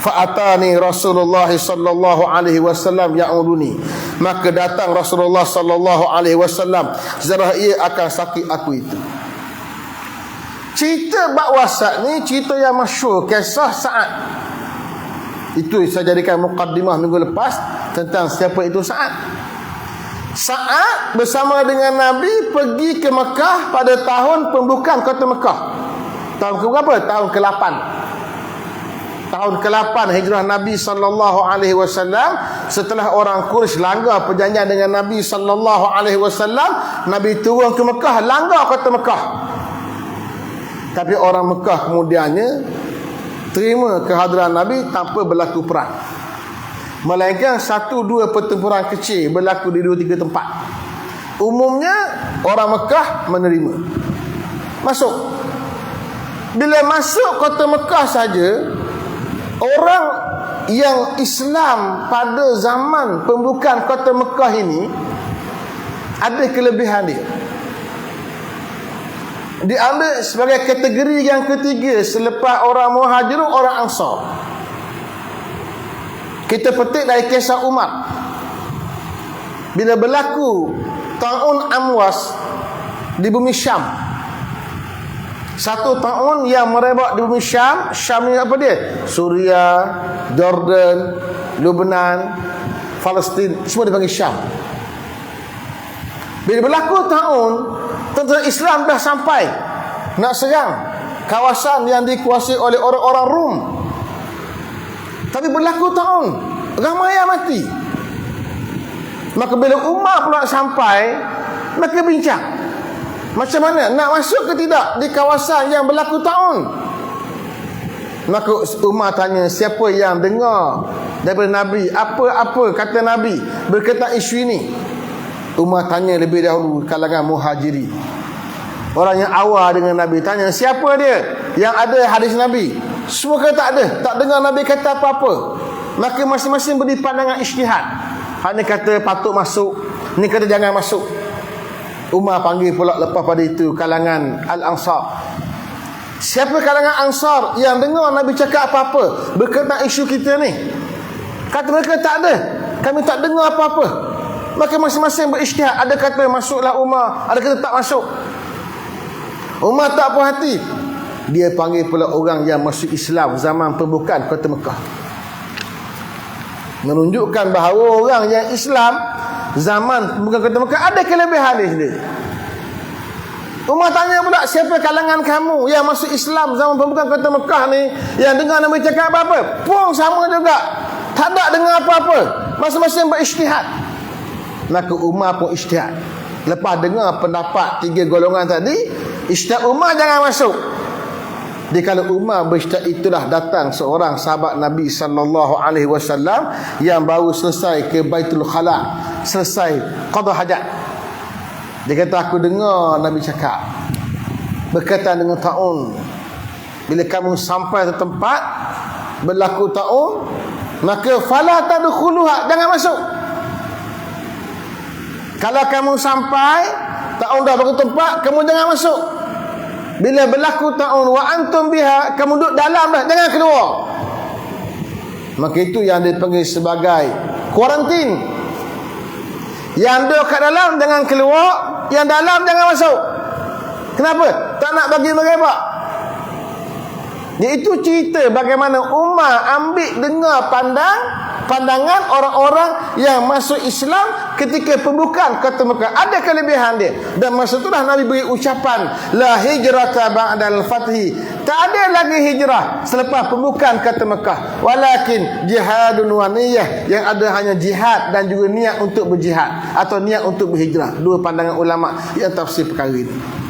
Fa'atani Rasulullah sallallahu alaihi wasallam ya'uduni, maka datang Rasulullah sallallahu alaihi wasallam zarah ia akan sakit aku itu. Cerita bab wasat ni cerita yang masyhur, kisah Sa'ad. Itu saya jadikan muqaddimah minggu lepas tentang siapa itu Sa'ad. Sa'ad bersama dengan Nabi pergi ke Mekah pada tahun pembukaan kota Mekah. Tahun ke berapa? Tahun ke-8. Tahun ke-8 hijrah Nabi sallallahu alaihi wasallam, setelah orang Quraisy langgar perjanjian dengan Nabi sallallahu alaihi wasallam, Nabi turun ke Mekah, langgar kota Mekah. Tapi orang Mekah kemudiannya terima kehadiran Nabi tanpa berlaku perang, melainkan 1-2 pertempuran kecil berlaku di 2-3 tempat. Umumnya orang Mekah menerima masuk. Bila masuk kota Mekah saja, orang yang Islam pada zaman pembukaan kota Mekah ini ada kelebihan dia. Diambil sebagai kategori yang ketiga selepas orang Muhajirun, orang Ansar. Kita petik dari kisah Umar. Bila berlaku Ta'un Amwas di bumi Syam, 1 tahun yang merebak di bumi Syam. Syam ni apa dia? Suria, Jordan, Lebanon, Palestin, semua dipanggil Syam. Bila berlaku tahun, tentera Islam dah sampai nak serang kawasan yang dikuasai oleh orang-orang Rom. Tapi berlaku tahun, ramai yang mati. Maka bila Umar pula sampai, maka bincang, macam mana nak masuk ke tidak di kawasan yang berlaku tahun. Maka Umar tanya, siapa yang dengar daripada Nabi apa-apa kata Nabi berkaitan isu ini? Umar tanya lebih dahulu kalangan Muhajiri, orang yang awal dengan Nabi. Tanya, siapa dia yang ada hadis Nabi? Semua kata tak ada, tak dengar Nabi kata apa-apa. Maka masing-masing beri pandangan ijtihad. Hak ni kata patut masuk, ni kata jangan masuk. Umar panggil pula lepas pada itu kalangan Al-Ansar. Siapa kalangan Ansar yang dengar Nabi cakap apa-apa berkaitan isu kita ni? Kata mereka, tak ada, kami tak dengar apa-apa. Maka masing-masing berijtihad. Ada kata masuklah Umar, ada kata tak masuk. Umar tak puas hati, dia panggil pula orang yang masuk Islam zaman pembukaan kota Mekah, menunjukkan bahawa orang yang Islam zaman pembukaan kota Mekah ada kelebihan dia sendiri. Umar tanya pula, siapa kalangan kamu yang masuk Islam zaman pembukaan kota Mekah ni yang dengar Nabi cakap apa-apa? Pun sama juga, tak ada dengar apa-apa. Masing-masing berijtihad. Maka Umar pun ijtihad. Lepas dengar pendapat 3 golongan tadi, ijtihad Umar jangan masuk. Di kala Umar berijtihad itulah datang seorang sahabat Nabi sallallahu alaihi wasallam yang baru selesai ke Baitul Khala, selesai qada hajat. Dia kata, aku dengar Nabi cakap berkaitan dengan ta'un. Bila kamu sampai ke tempat berlaku ta'un, maka fala tadkhuluha, jangan masuk. Kalau kamu sampai ta'un dah berlaku tempat, kamu jangan masuk. Bila berlaku ta'un wa antum biha, kamu duduk dalam dah, jangan keluar. Maka itu yang dipanggil sebagai kuarantin. Yang duduk kat dalam jangan keluar, yang dalam jangan masuk. Kenapa? Tak nak bagi merebak. Iaitu cerita bagaimana Umar ambil dengar pandangan orang-orang yang masuk Islam ketika pembukaan kota Mekah. Ada kelebihan dia. Dan masa itulah Nabi beri ucapan, la hijrata ba'dal fathi, tak ada lagi hijrah selepas pembukaan kota Mekah, walakin jihadun wa niyyah, yang ada hanya jihad dan juga niat untuk berjihad atau niat untuk berhijrah. 2 pandangan ulama yang tafsir perkara ini.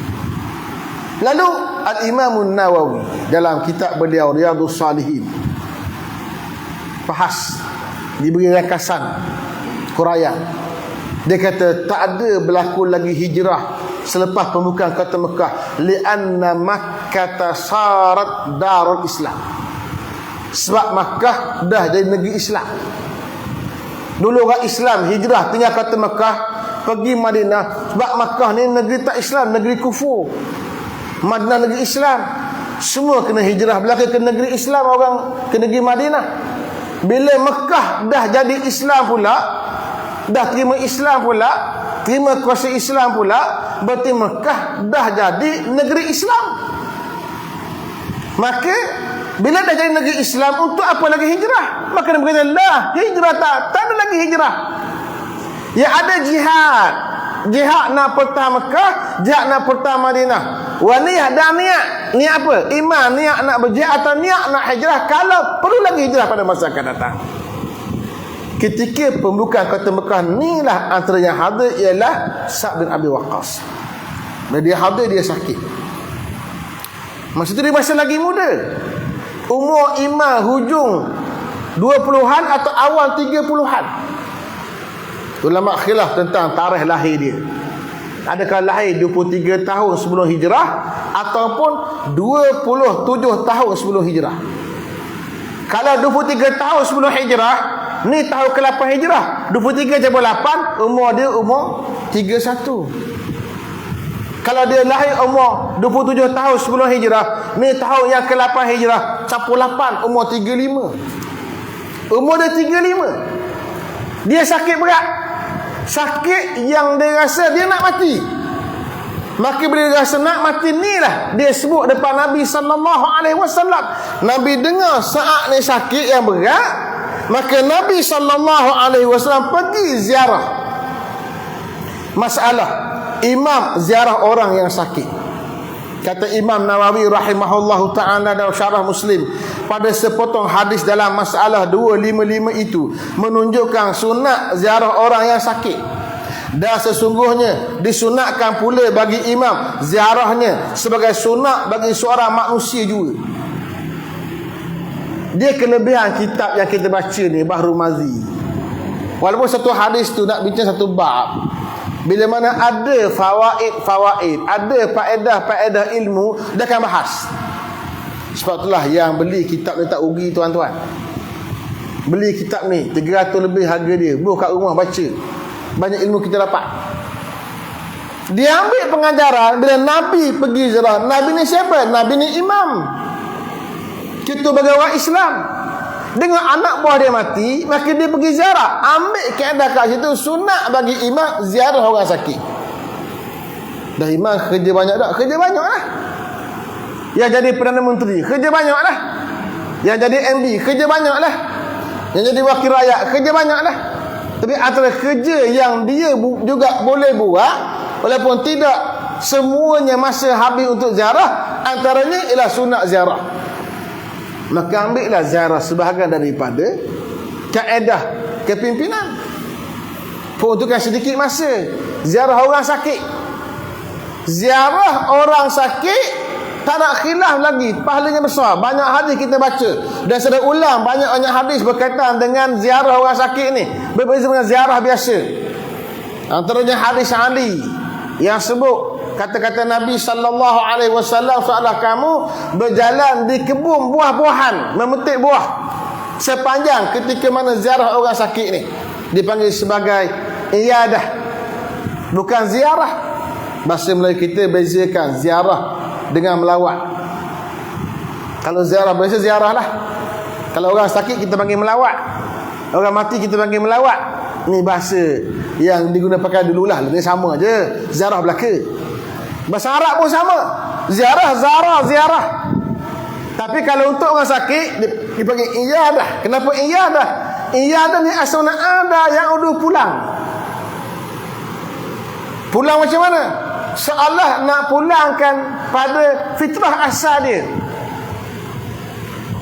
Lalu Al-Imam Nawawi dalam kitab beliau Riyadhus Salihin bahas, diberi rakasan huraian Dia kata tak ada berlaku lagi hijrah selepas pembukaan kota Mekah, li'anna Makkah sarat darul Islam. Sebab Makkah dah jadi negeri Islam. Dulu orang Islam hijrah tinggal kota Mekah, pergi Madinah. Sebab Makkah ni negeri tak Islam, negeri kufur. Madinah negeri Islam. Semua kena hijrah belaka ke negeri Islam, orang ke negeri Madinah. Bila Mekah dah jadi Islam pula, dah terima Islam pula, terima kuasa Islam pula, berarti Mekah dah jadi negeri Islam. Maka bila dah jadi negeri Islam, untuk apa lagi hijrah? Maka dia berkata, lah, hijrah tak ada lagi hijrah. Ya ada jihad. Jihad nak pertahan Mekah, jihad nak pertahan Madinah. Wa niat dan niat. Niat apa? Iman, niat nak berjihad atau niat nak hijrah, kalau perlu lagi hijrah pada masa akan datang. Ketika pembukaan kota Mekah ni lah antara yang hadir ialah Sa'd bin Abi Waqqas. Bila dia hadir, dia sakit. Masa tu dia masih lagi muda. Umur iman hujung 20-an atau awal 30-an. Ulama khilaf tentang tarikh lahir dia. Adakah lahir 23 tahun sebelum hijrah ataupun 27 tahun sebelum hijrah. Kalau 23 tahun sebelum hijrah, ni tahun ke-8 hijrah. 23 cabut 8, umur dia umur 31. Kalau dia lahir umur 27 tahun sebelum hijrah, ni tahun yang ke-8 hijrah, cabut 8, umur 35. Umur dia 35. Dia sakit berat. Sakit yang dia rasa dia nak mati. Maka bila dia rasa nak mati ni lah dia sebut depan Nabi SAW. Nabi dengar saat ni sakit yang berat, maka Nabi SAW pergi ziarah. Masalah imam ziarah orang yang sakit. Kata Imam Nawawi rahimahullahu ta'ala dalam syarah Muslim, pada sepotong hadis dalam masalah 255 itu menunjukkan sunat ziarah orang yang sakit. Dan sesungguhnya disunatkan pula bagi imam ziarahnya sebagai sunat bagi seorang manusia juga. Dia kelebihan kitab yang kita baca ni, Bahrul Mazi. Walaupun satu hadis tu nak bincang satu bab, bila mana ada fawaid, ada faedah ilmu, dia akan bahas. Sebab itulah yang beli kitab ni tak rugi tuan-tuan. Beli kitab ni 300 lebih harga dia, buh kat rumah baca. Banyak ilmu kita dapat. Dia ambil pengajaran bila Nabi pergi ziarah. Nabi ni siapa? Nabi ni imam. Kita sebagai orang Islam, dengan anak buah dia mati, maka dia pergi ziarah. Ambil kaedah kat situ, sunat bagi imam ziarah orang sakit. Dah imam kerja banyak tak? Kerja banyak lah. Yang jadi Perdana Menteri, kerja banyak lah. Yang jadi MD, kerja banyak lah. Yang jadi wakil rakyat, kerja banyak lah. Tapi antara kerja yang dia juga boleh buat, walaupun tidak semuanya masa habis untuk ziarah, antaranya ialah sunat ziarah. Maka ambillah ziarah sebahagian daripada kaedah kepimpinan. Peruntukan sedikit masa. Ziarah orang sakit. Ziarah orang sakit tak nak khilaf lagi, pahalanya besar. Banyak hadis kita baca dan sudah ulang banyak hadis berkaitan dengan ziarah orang sakit ni, berbeza dengan ziarah biasa. Antaranya hadis Ali yang sebut kata-kata Nabi SAW, seolah kamu berjalan di kebun buah-buahan, memetik buah sepanjang ketika mana ziarah orang sakit ni. Dipanggil sebagai iyadah, bukan ziarah. Bahasa Melayu kita bezakan ziarah dengan melawat. Kalau ziarah biasa ziarah lah. Kalau orang sakit kita panggil melawat, orang mati kita panggil melawat. Ni bahasa yang digunakan pakai dululah. Dia sama je, ziarah belaka. Bahasa Arab pun sama. Ziarah, ziarah. Tapi kalau untuk orang sakit dipanggil iyadah. Kenapa iyadah? Iyadah ni asalnya ada yang udah pulang. Pulang macam mana? Seolah nak pulangkan pada fitrah asal dia.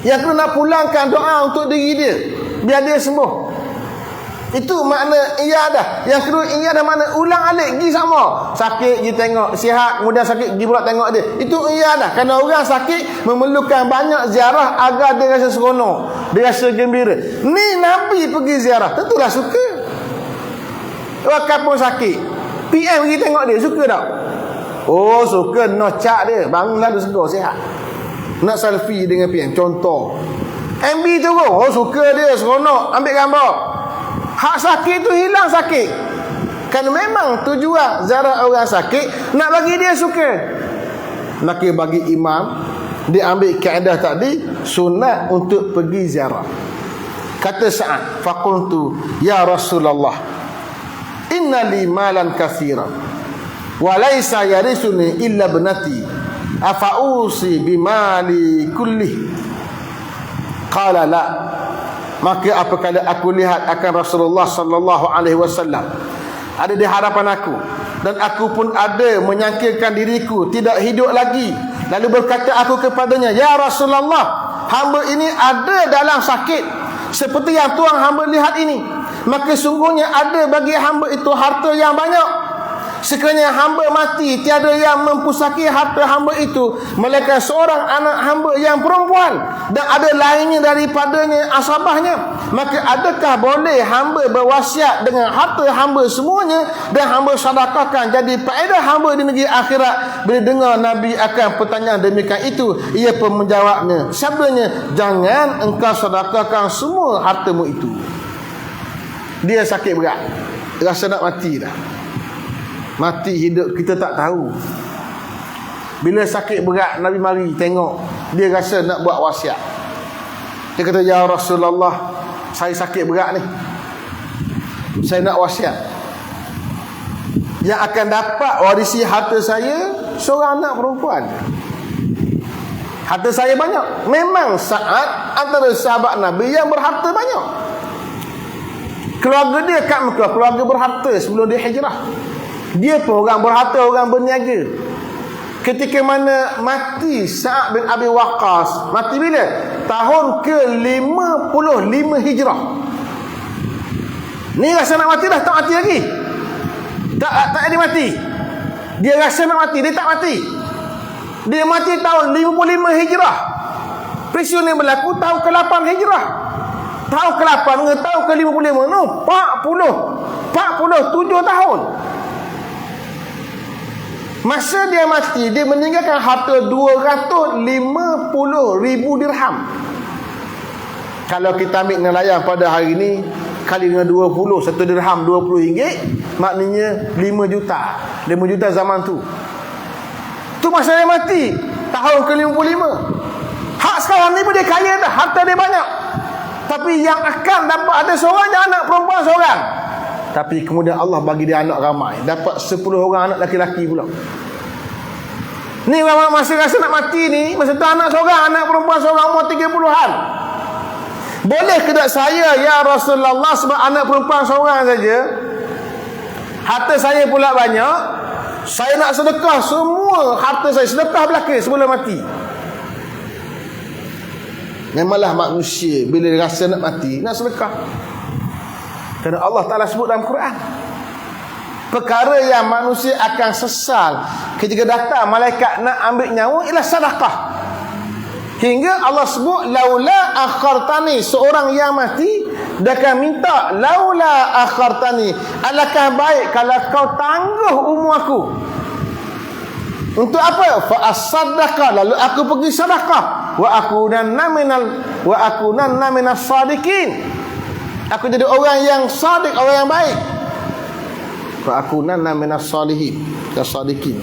Yang kena nak pulangkan doa untuk diri dia biar dia sembuh. Itu makna iyadah. Yang kedua iyadah makna ulang alik pergi sama. Sakit pergi tengok, sihat, kemudian sakit pergi pula tengok dia. Itu iyadah. Kerana orang sakit memerlukan banyak ziarah agar dia rasa seronok, dia rasa gembira. Ni Nabi pergi ziarah, tentulah suka. Wakaf pun sakit. PM pergi tengok dia, suka tak? Oh, suka, nocak dia. Bangun lalu segar, sihat. Nak selfie dengan PM, contoh. MB turun, oh suka dia, seronok, ambil gambar. Hak sakit tu hilang sakit. Kan memang tujuan ziarah orang sakit nak bagi dia suka. Maka bagi imam, dia ambil kaedah tadi, sunat untuk pergi ziarah. Kata Sa'ad, faqultu ya Rasulullah, inna li malan katsira wa laysa yarisuni illa ibnati, afausi bimali kulli. Qala la. Maka apabila aku lihat akan Rasulullah sallallahu alaihi wasallam ada di hadapan aku, dan aku pun ada menyangkakan diriku tidak hidup lagi, lalu berkata aku kepadanya, ya Rasulullah, hamba ini ada dalam sakit seperti yang tuan hamba lihat ini, maka sungguhnya ada bagi hamba itu harta yang banyak. Sekiranya hamba mati, tiada yang mempusaki harta hamba itu melainkan seorang anak hamba yang perempuan, dan ada lainnya daripadanya asabahnya. Maka adakah boleh hamba berwasiat dengan harta hamba semuanya dan hamba sedekahkan jadi faedah hamba di negeri akhirat? Bila dengar Nabi akan pertanyaan demikian itu, ia pun menjawabnya, sabdanya, jangan engkau sedekahkan semua hartamu itu. Dia sakit berat, rasa nak mati dah. Mati hidup kita tak tahu. Bila sakit berat, Nabi mari tengok, dia rasa nak buat wasiat. Dia kata, ya Rasulullah, saya sakit berat ni, saya nak wasiat. Yang akan dapat warisi harta saya seorang anak perempuan. Harta saya banyak. Memang Sa'ad antara sahabat Nabi yang berharta banyak. Keluarga dia kat Mekah, keluarga berharta sebelum dia hijrah. Dia pun orang berharta, orang berniaga. Ketika mana mati Sa'ad bin Abi Waqqas, mati bila? Tahun ke-55 Hijrah. Ni rasa nak mati dah, tak mati lagi. Tak ada mati. Dia rasa nak mati, dia tak mati. Dia mati tahun 55 Hijrah. Peristiwa ni berlaku tahun ke-8 Hijrah. Tahun ke-8 dengan tahun ke-55 no, 47 tahun. Masa dia mati, dia meninggalkan harta 250,000 dirham. Kalau kita ambil nelayan pada hari ini, kali dengan 20, satu dirham RM20, maknanya 5 juta. 5 juta zaman tu. Tu masa dia mati, tahun ke-55. Hak sekarang ni pun dia kaya dah, harta dia banyak. Tapi yang akan dapat ada seorang je anak perempuan seorang. Tapi kemudian Allah bagi dia anak ramai, dapat 10 orang anak laki-laki pula. Ni masa rasa nak mati ni, masa tu anak seorang, anak perempuan seorang, umur 30-an. Boleh ke tak saya, ya Rasulullah, sebab anak perempuan seorang saja, harta saya pula banyak, saya nak sedekah semua harta saya, sedekah belaka sebelum mati. Memanglah manusia bila rasa nak mati, nak sedekah. Kerana Allah Ta'ala sebut dalam Quran, perkara yang manusia akan sesal ketika datang malaikat nak ambil nyawa ialah sedekah. Hingga Allah sebut, laula akhartani, seorang yang mati dia akan minta, laula akhartani, alangkah baik kalau kau tangguh umur aku. Untuk apa? Fa as-sadaqah, lalu aku pergi sedekah, wa akunanna minas sadiqin. Aku jadi orang yang sadiq, orang yang baik. Fa akunanna minas salihin, kasadiqin.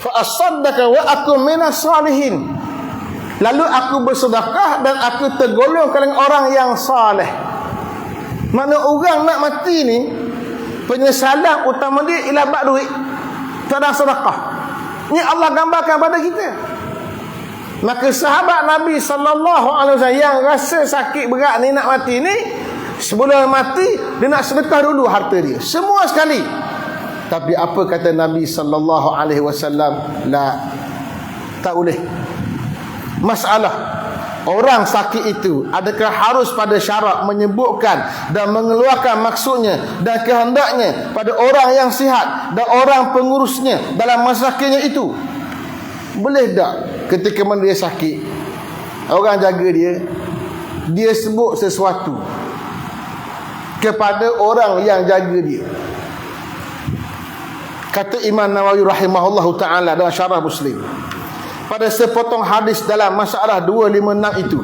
Fa as-saddaqa wa akun minas salihin. Lalu aku bersedekah dan aku tergolong kalangan orang yang saleh. Mana orang nak mati ni, penyesalan utama dia ialah bak duit, tak ada sedekah. Ni Allah gambarkan pada kita. Maka sahabat Nabi sallallahu alaihi wasallam yang rasa sakit berat ni, nak mati ni, sebelum mati dia nak sedekah dulu harta dia, semua sekali. Tapi apa kata Nabi sallallahu alaihi wasallam? La, tak boleh. Masalah orang sakit itu, adakah harus pada syarat menyebutkan dan mengeluarkan maksudnya dan kehendaknya pada orang yang sihat dan orang pengurusnya dalam masa sakitnya itu? Boleh tak ketika mana dia sakit, orang jaga dia sebut sesuatu kepada orang yang jaga dia? Kata Imam Nawawi rahimahullahu ta'ala dalam syarah Muslim, pada sepotong hadis dalam masalah 256 itu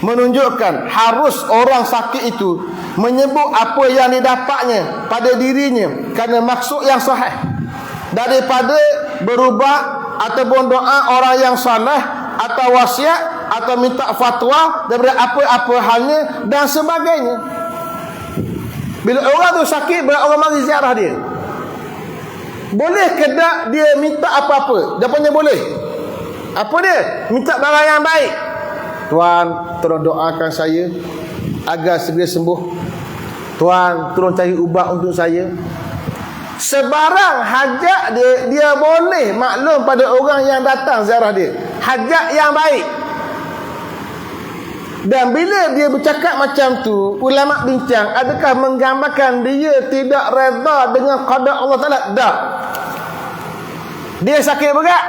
menunjukkan harus orang sakit itu menyebut apa yang didapatnya pada dirinya kerana maksud yang sahih, daripada berubah ataupun doa orang yang saleh atau wasiat atau minta fatwa daripada apa-apa halnya dan sebagainya. Bila orang tu sakit, bila orang mari ziarah dia, boleh ke tak dia minta apa-apa? Jawapannya boleh. Apa dia? Minta barang yang baik. Tuan, tolong doakan saya agar segera sembuh. Tuan, tolong cari ubat untuk saya. Sebarang hajat dia boleh maklum pada orang yang datang ziarah dia. Hajat yang baik. Dan bila dia bercakap macam tu, ulama bincang, adakah menggambarkan dia tidak redha dengan qada Allah Ta'ala? Tak. Dia sakit berat,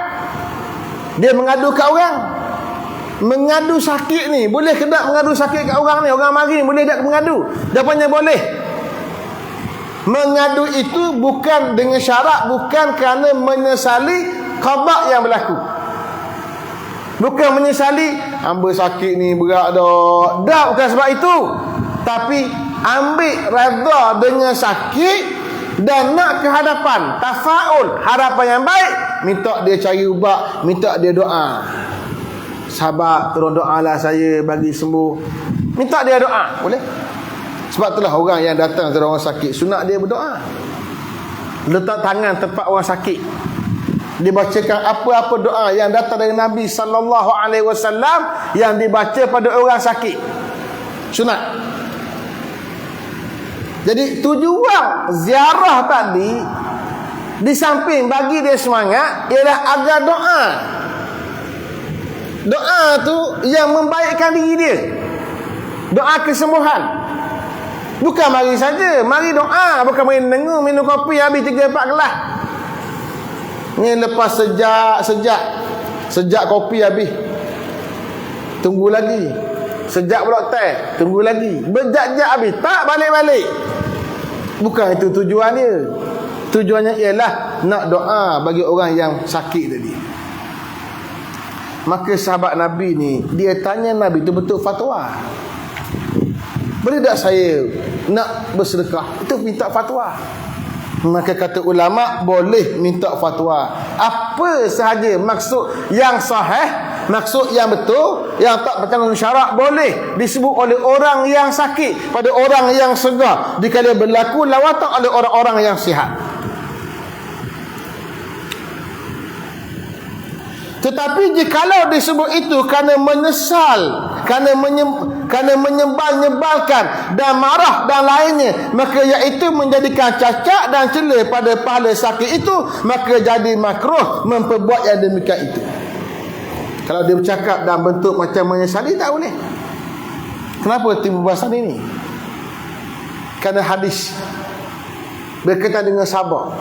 dia mengadu kat orang. Mengadu sakit ni, boleh ke tak mengadu sakit kat orang ni? Orang mari ni, boleh tak mengadu? Jawapannya boleh. Mengadu itu bukan dengan syarat, bukan kerana menyesali qada yang berlaku. Bukan menyesali, hamba sakit ni berat dah. Tak, bukan sebab itu. Tapi ambil redha dengan sakit dan nak ke hadapan, tafaul, harapan yang baik, minta dia cari ubat, minta dia doa. Sahabat, tolong doalah saya bagi sembuh. Minta dia doa, boleh? Sebab itulah orang yang datang kepada orang sakit, sunat dia berdoa. Letak tangan tempat orang sakit, dibacakan apa-apa doa yang datang dari Nabi sallallahu alaihi wasallam yang dibaca pada orang sakit. Sunat. Jadi tujuan ziarah tadi, di samping bagi dia semangat, ialah agar doa. Doa tu yang membaikkan diri dia. Doa kesembuhan. Bukan mari saja, mari doa, bukan mari dengar minum kopi habis 3-4 gelas. Ni lepas sejak kopi habis, tunggu lagi. Sejak pula teh, tunggu lagi. Berjak-jak habis, tak balik-balik. Bukan itu tujuan dia. Tujuannya ialah nak doa bagi orang yang sakit tadi. Maka sahabat Nabi ni, dia tanya Nabi tu betul fatwa. Boleh tak saya nak bersedekah? Itu minta fatwa. Maka kata ulama, boleh minta fatwa. Apa sahaja maksud yang sahih, maksud yang betul, yang tak bertanggung syarak, boleh disebut oleh orang yang sakit pada orang yang segar dikala berlaku lawatan oleh orang-orang yang sihat. Tetapi jikalau disebut itu kerana menyesal, kerana menyebal-nyebalkan dan marah dan lainnya, maka iaitu menjadikan cacat dan celah pada pahala sakit itu, maka jadi makruh memperbuat yang demikian itu. Kalau dia bercakap dalam bentuk macam menyesali, tak boleh. Kenapa timbul bahasan ini? Kerana hadis berkaitan dengan sabar.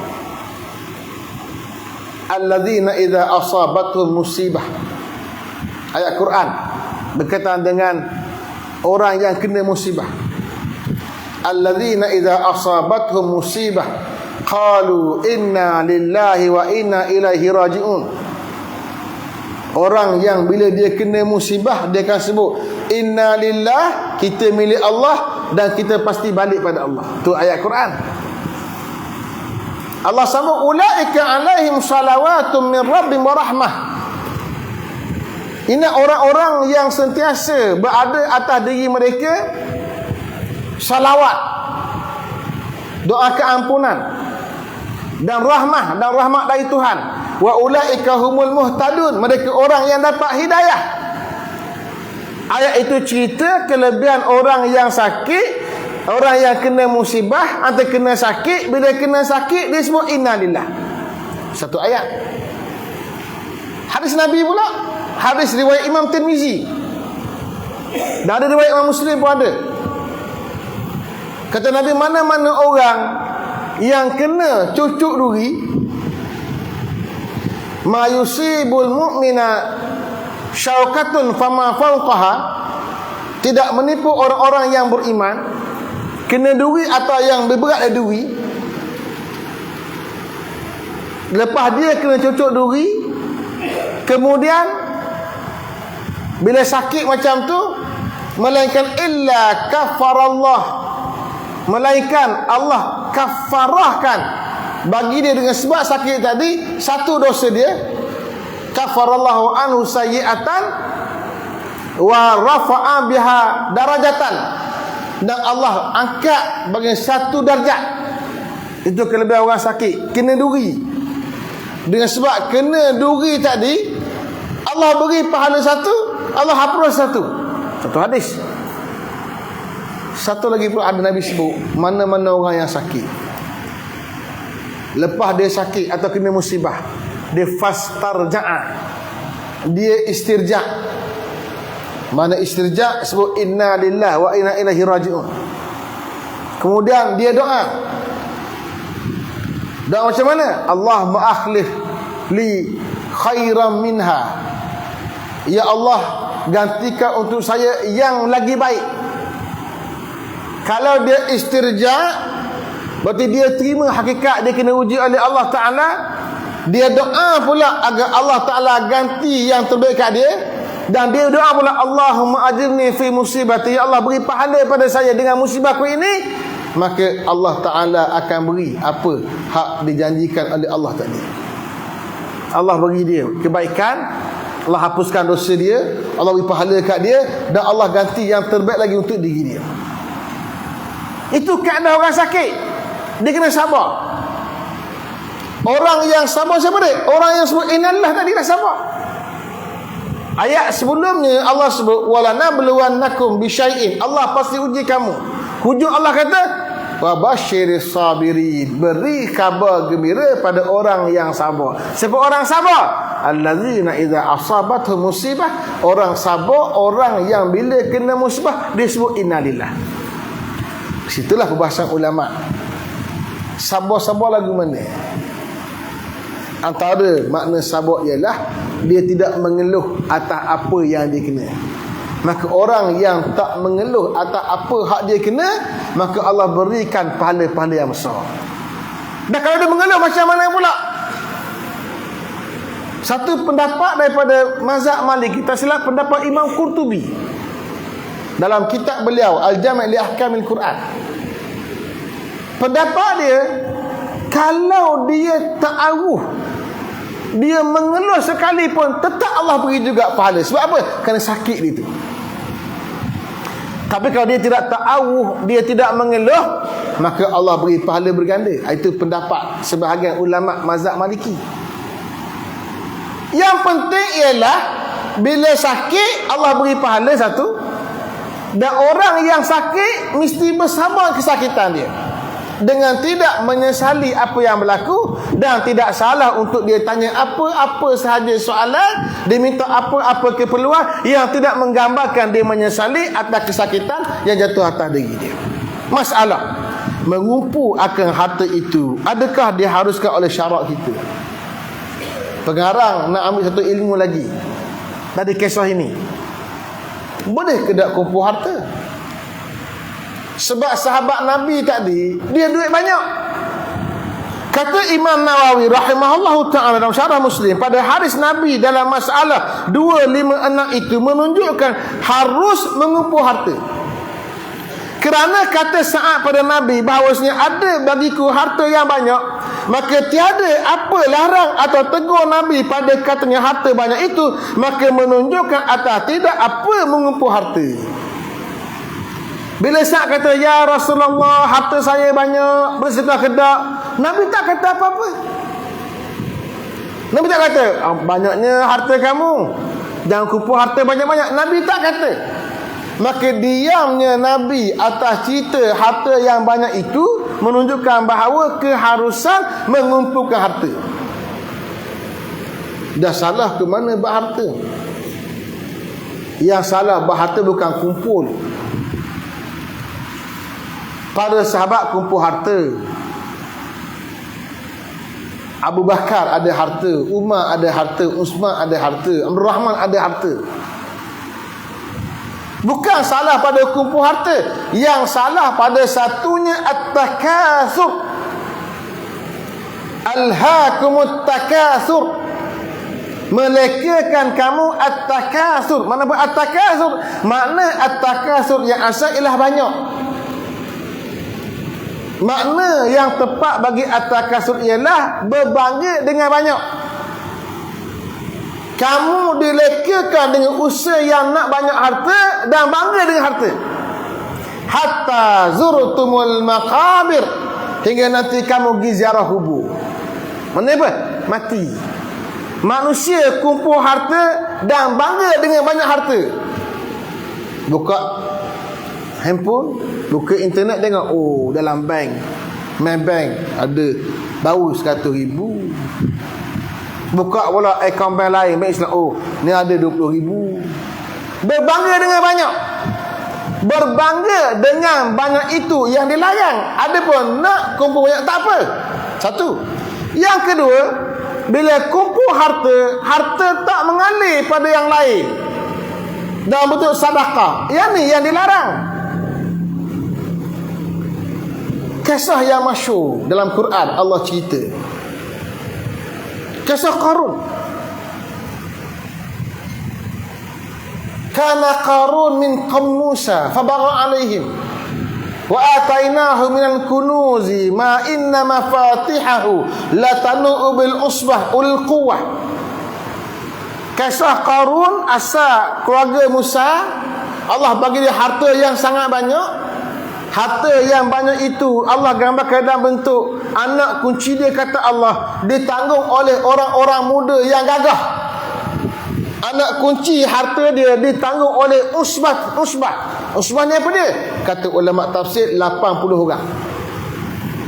Alladzina idza asabatuhum musibah. Ayat Quran berkaitan dengan orang yang kena musibah. Alladzina idza asabatuhum musibah qalu inna lillahi wa inna ilaihi raji'un. Orang yang bila dia kena musibah, dia akan sebut inna lillah, kita milik Allah dan kita pasti balik pada Allah. Tu ayat Quran. Allah sambung, ulaika alaihim salawatun min rabbihim wa rahmah. Ini orang-orang yang sentiasa berada atas diri mereka salawat, doa keampunan dan rahmat dari Tuhan. Wa ulaika humul muhtadun, mereka orang yang dapat hidayah. Ayat itu cerita kelebihan orang yang sakit. Orang yang kena musibah atau kena sakit, bila kena sakit dia sebut innalillah. Satu ayat. Hadis Nabi pula, hadis riwayat Imam Tirmizi Dan ada riwayat Imam Muslim pun ada. Kata Nabi, mana-mana orang yang kena cucuk duri, ma yusibul mu'mina syaukatun fama fawqaha, tidak menipu orang-orang yang beriman kena duri atau yang berberat dari duri. Lepas dia kena cucuk duri, kemudian bila sakit macam tu, melainkan illa kafarallah, melainkan Allah kafarahkan bagi dia dengan sebab sakit tadi satu dosa dia, kafarallahu anhu sayyi'atan wa rafa'a biha darajatan, dan Allah angkat bagi satu darjat. Itu kelebihan orang sakit kena duri. Dengan sebab kena duri tadi, Allah beri pahala satu, Allah hapus satu. Satu hadis. Satu lagi pula ada Nabi sebut, mana-mana orang yang sakit, lepas dia sakit atau kena musibah, dia fastarja'a, dia istirja'. Mana istirja' sebut inna lillahi wa inna ilaihi raji'un. Kemudian dia doa. Doa macam mana? Allahumma akhlif li khairan minha. Ya Allah, gantikan untuk saya yang lagi baik. Kalau dia istirja', berarti dia terima hakikat dia kena uji oleh Allah Ta'ala. Dia doa pula agar Allah Ta'ala ganti yang terbaik kat dia. Dan dia doa pula, Allahumma ajirni fi musibati, ya Allah beri pahala pada saya dengan musibahku ini. Maka Allah Ta'ala akan beri apa hak dijanjikan oleh Allah tadi. Allah beri dia kebaikan, Allah hapuskan dosa dia, Allah beri pahala kat dia, dan Allah ganti yang terbaik lagi untuk diri dia. Itu keadaan orang sakit. Dia kena sabar. Orang yang sabar siapa dia? Orang yang sebut innalillah tadi dah sabar. Ayat sebelumnya Allah sebut walanabluwannakum bisyai'in, Allah pasti uji kamu. Hujung Allah kata wa basyiris sabirin, beri khabar gembira pada orang yang sabar. Siapa orang sabar? Allazina idza asabatuhum musibah, orang sabar orang yang bila kena musibah dia sebut innalillah. Situlah perbahasan ulama. Sabar-sabar lagu mana? Antara makna sabar ialah dia tidak mengeluh atas apa yang dia kena. Maka orang yang tak mengeluh atas apa hak dia kena, maka Allah berikan pahala-pahala yang besar. Dan kalau dia mengeluh macam mana pula? Satu pendapat daripada mazhab Malik, kita silap pendapat Imam Qurtubi dalam kitab beliau Al-Jami' li Ahkamil Quran. Pendapat dia, kalau dia ta'awuh, dia mengeluh sekalipun, tetap Allah beri juga pahala. Sebab apa? Kerana sakit dia tu. Tapi kalau dia tidak ta'awuh, dia tidak mengeluh, maka Allah beri pahala berganda. Itu pendapat sebahagian ulama mazhab Maliki. Yang penting ialah bila sakit Allah beri pahala satu, dan orang yang sakit mesti bersabar kesakitan dia dengan tidak menyesali apa yang berlaku, dan tidak salah untuk dia tanya apa-apa sahaja soalan, dia minta apa-apa keperluan yang tidak menggambarkan dia menyesali atas kesakitan yang jatuh atas diri dia. Masalah mengumpu akan harta itu, adakah diharuskan oleh syarak kita? Pengarang nak ambil satu ilmu lagi dari kisah ini. Boleh ke tak kumpul harta? Sebab sahabat Nabi tadi, dia duit banyak. Kata Imam Nawawi rahimahullahu ta'ala dalam syarah Muslim, pada hadis Nabi dalam masalah 256 itu menunjukkan harus mengumpul harta. Kerana kata Sa'ad pada Nabi bahawasanya ada bagiku harta yang banyak, maka tiada apa larang atau tegur Nabi pada katanya harta banyak itu, maka menunjukkan atas tidak apa mengumpul harta. Bila Sa'ad kata, ya Rasulullah, harta saya banyak, berserta kedak, Nabi tak kata apa-apa. Nabi tak kata, banyaknya harta kamu, jangan kumpul harta banyak-banyak. Nabi tak kata. Maka diamnya Nabi atas cerita harta yang banyak itu menunjukkan bahawa keharusan mengumpulkan harta. Dah salah ke mana berharta? Yang salah berharta bukan kumpul. Para sahabat kumpul harta. Abu Bakar ada harta, Umar ada harta, Uthman ada harta, Abdul Rahman ada harta. Bukan salah pada kumpul harta. Yang salah pada satunya at-takatsur. Alhaakumut takatsur. Melekakan kamu at-takatsur. Mana pun at-takatsur? Makna at-takatsur yang asal ialah banyak. Makna yang tepat bagi at-takatsur ialah berbangga dengan banyak. Kamu dilekakan dengan usaha yang nak banyak harta dan bangga dengan harta. Hatta zurtumul maqabir, hingga nanti kamu pergi ziarah kubur. Mana apa? Mati. Manusia kumpul harta dan bangga dengan banyak harta. Buka handphone, buka internet, tengok, oh dalam bank, main bank ada baru 100,000. Buka pula akaun bank lain, bank Islam, oh ni ada 20,000. Berbangga dengan banyak. Berbangga dengan banyak itu yang dilarang. Ada pun nak kumpul banyak, tak apa. Satu. Yang kedua, bila kumpul harta, harta tak mengalir pada yang lain dalam bentuk sedekah. Yang ni yang dilarang. Kisah yang masyhur dalam Quran, Allah cerita kisah Qarun. Kana Qarun min qaum Musa fabagha alaihim wa atainahu minal kunuzi ma inna mafatihahu latanu bil usbah ul quwwah. Kisah Qarun, asal keluarga Musa, Allah bagi dia harta yang sangat banyak. Harta yang banyak itu Allah gambarkan dalam bentuk anak kunci dia, kata Allah, ditanggung oleh orang-orang muda yang gagah. Anak kunci harta dia ditanggung oleh usbah. Usbah ni apa dia? Kata ulama tafsir 80 orang. 80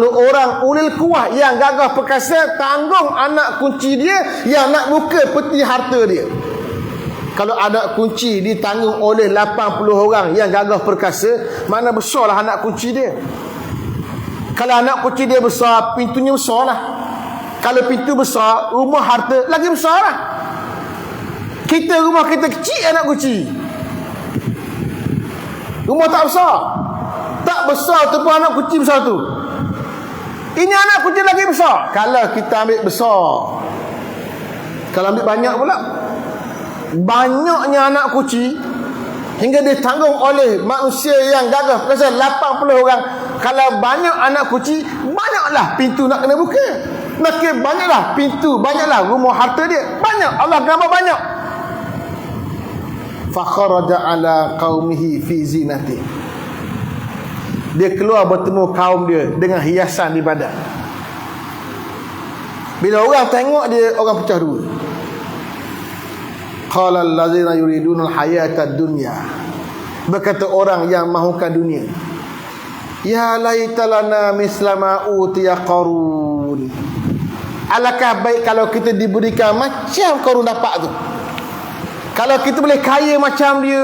orang ulil kuwah yang gagah perkasa tanggung anak kunci dia yang nak buka peti harta dia. Kalau anak kunci ditanggung oleh 80 orang yang gagah perkasa, mana besarlah anak kunci dia. Kalau anak kunci dia besar, pintunya besarlah. Kalau pintu besar, rumah harta lagi besarlah. Kita rumah kita kecil, anak kunci. Rumah tak besar. Tak besar tu pun anak kunci besar tu. Ini anak kunci lagi besar. Kalau kita ambil besar. Kalau ambil banyak pula, banyaknya anak kunci hingga ditanggung oleh manusia yang gagah perkasa 80 orang. Kalau banyak anak kunci, banyaklah pintu nak kena buka. Makin banyaklah pintu, banyaklah rumah harta dia. Banyak, Allah gambar banyak. Fa kharaja ala qaumihi fi zinati. Dia keluar bertemu kaum dia dengan hiasan di badan. Bila orang tengok dia, orang pecah dua. Qala allazina yuriduna al-hayata ad-dunya. Berkata orang yang mahukan dunia, ya laitalana mislama utiya Qarun. Alangkah baik kalau kita diberikan macam Qarun dapat tu. Kalau kita boleh kaya macam dia,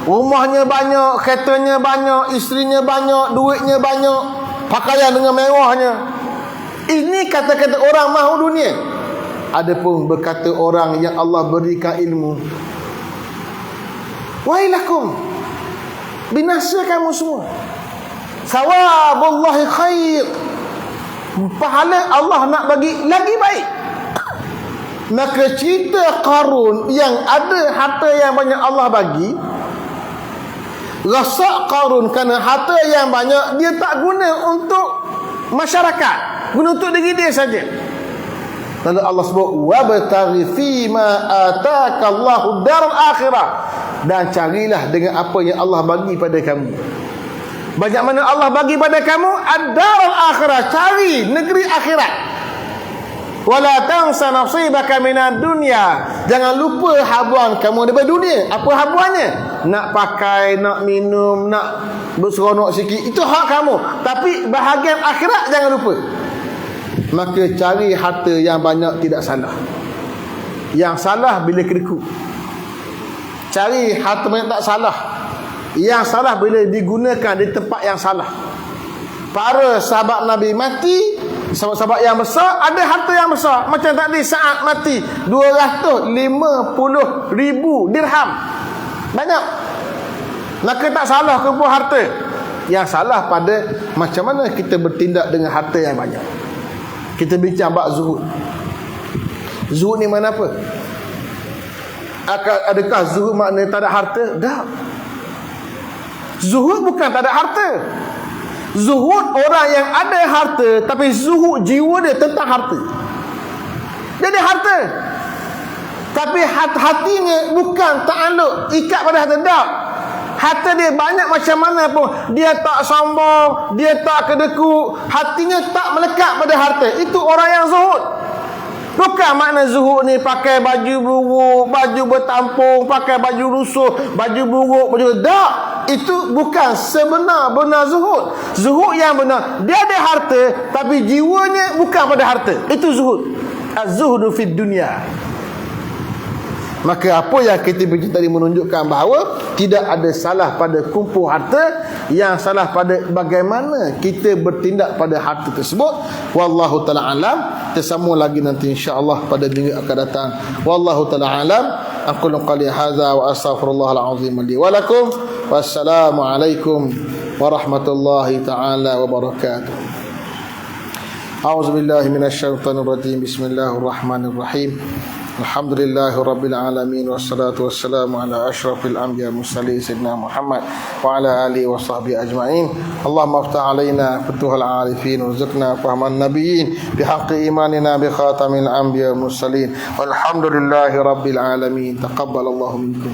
rumahnya banyak, keretanya banyak, isterinya banyak, duitnya banyak, pakaian dengan mewahnya. Ini kata-kata orang mahu dunia. Adapun berkata orang yang Allah berikan ilmu, wailakum, binasa kamu semua. Sawabullahi khair. Pahala Allah nak bagi lagi baik. Maka cerita Qarun yang ada harta yang banyak Allah bagi, rasa Qarun kerana harta yang banyak dia tak guna untuk masyarakat, guna untuk diri dia saja. Lalu Allah sebut wabtaghi fima ataka Allahu darul akhirah, dan carilah dengan apa yang Allah bagi pada kamu. Bagaimana Allah bagi pada kamu ad-darul akhirah, cari negeri akhirat. Wala tansa nasibaka minad dunya, jangan lupa habuan kamu daripada dunia. Apa habuannya? Nak pakai, nak minum, nak berseronok sikit, itu hak kamu. Tapi bahagian akhirat jangan lupa. Maka cari harta yang banyak tidak salah. Yang salah bila kedekut. Cari harta banyak tak salah. Yang salah bila digunakan di tempat yang salah. Para sahabat Nabi mati, sahabat-sahabat yang besar ada harta yang besar. Macam tadi Sa'ad mati 250,000 dirham. Banyak. Maka tak salah kumpul harta. Yang salah pada macam mana kita bertindak dengan harta yang banyak. Kita bincang bab zuhud. Zuhud ni mana apa? Adakah zuhud maknanya tak ada harta? Tak. Zuhud bukan tak ada harta. Zuhud orang yang ada harta, tapi zuhud jiwa dia tentang harta. Dia ada harta, tapi hatinya bukan ta'alluq, ikat pada harta. Tak. Harta dia banyak macam mana pun, dia tak sombong, dia tak kedekut, hatinya tak melekat pada harta. Itu orang yang zuhud. Bukan makna zuhud ni pakai baju buruk, baju bertampung, pakai baju rusuh, baju buruk, baju tak. Itu bukan sebenar-benar zuhud. Zuhud yang benar, dia ada harta tapi jiwanya bukan pada harta. Itu zuhud. Az-zuhdu fid dunya. Maka apa yang kita bincang tadi menunjukkan bahawa tidak ada salah pada kumpul harta, yang salah pada bagaimana kita bertindak pada harta tersebut. Wallahu ta'ala alam. Tersambung lagi nanti insya-Allah pada minggu akan datang. Wallahu ta'ala alam. Aqulu qali hadza wa astaghfirullahal azim li wa lakum. Wassalamualaikum warahmatullahi taala wabarakatuh. A'udzubillahi minasyaitonir rajim. Bismillahirrahmanirrahim. Alhamdulillahi rabbil alamin, wassalatu wassalamu ala asyrafil anbiya mursalin sayyidina Muhammad wa ala alihi wa sahbihi ajma'in. Allahumma aftah alaina futuhal arifin warzuqna fahman nabiyyin bihaqqi imanina bi khatamil anbiya mursalin. Walhamdulillahi rabbil alamin. Taqabbalallahu minkum.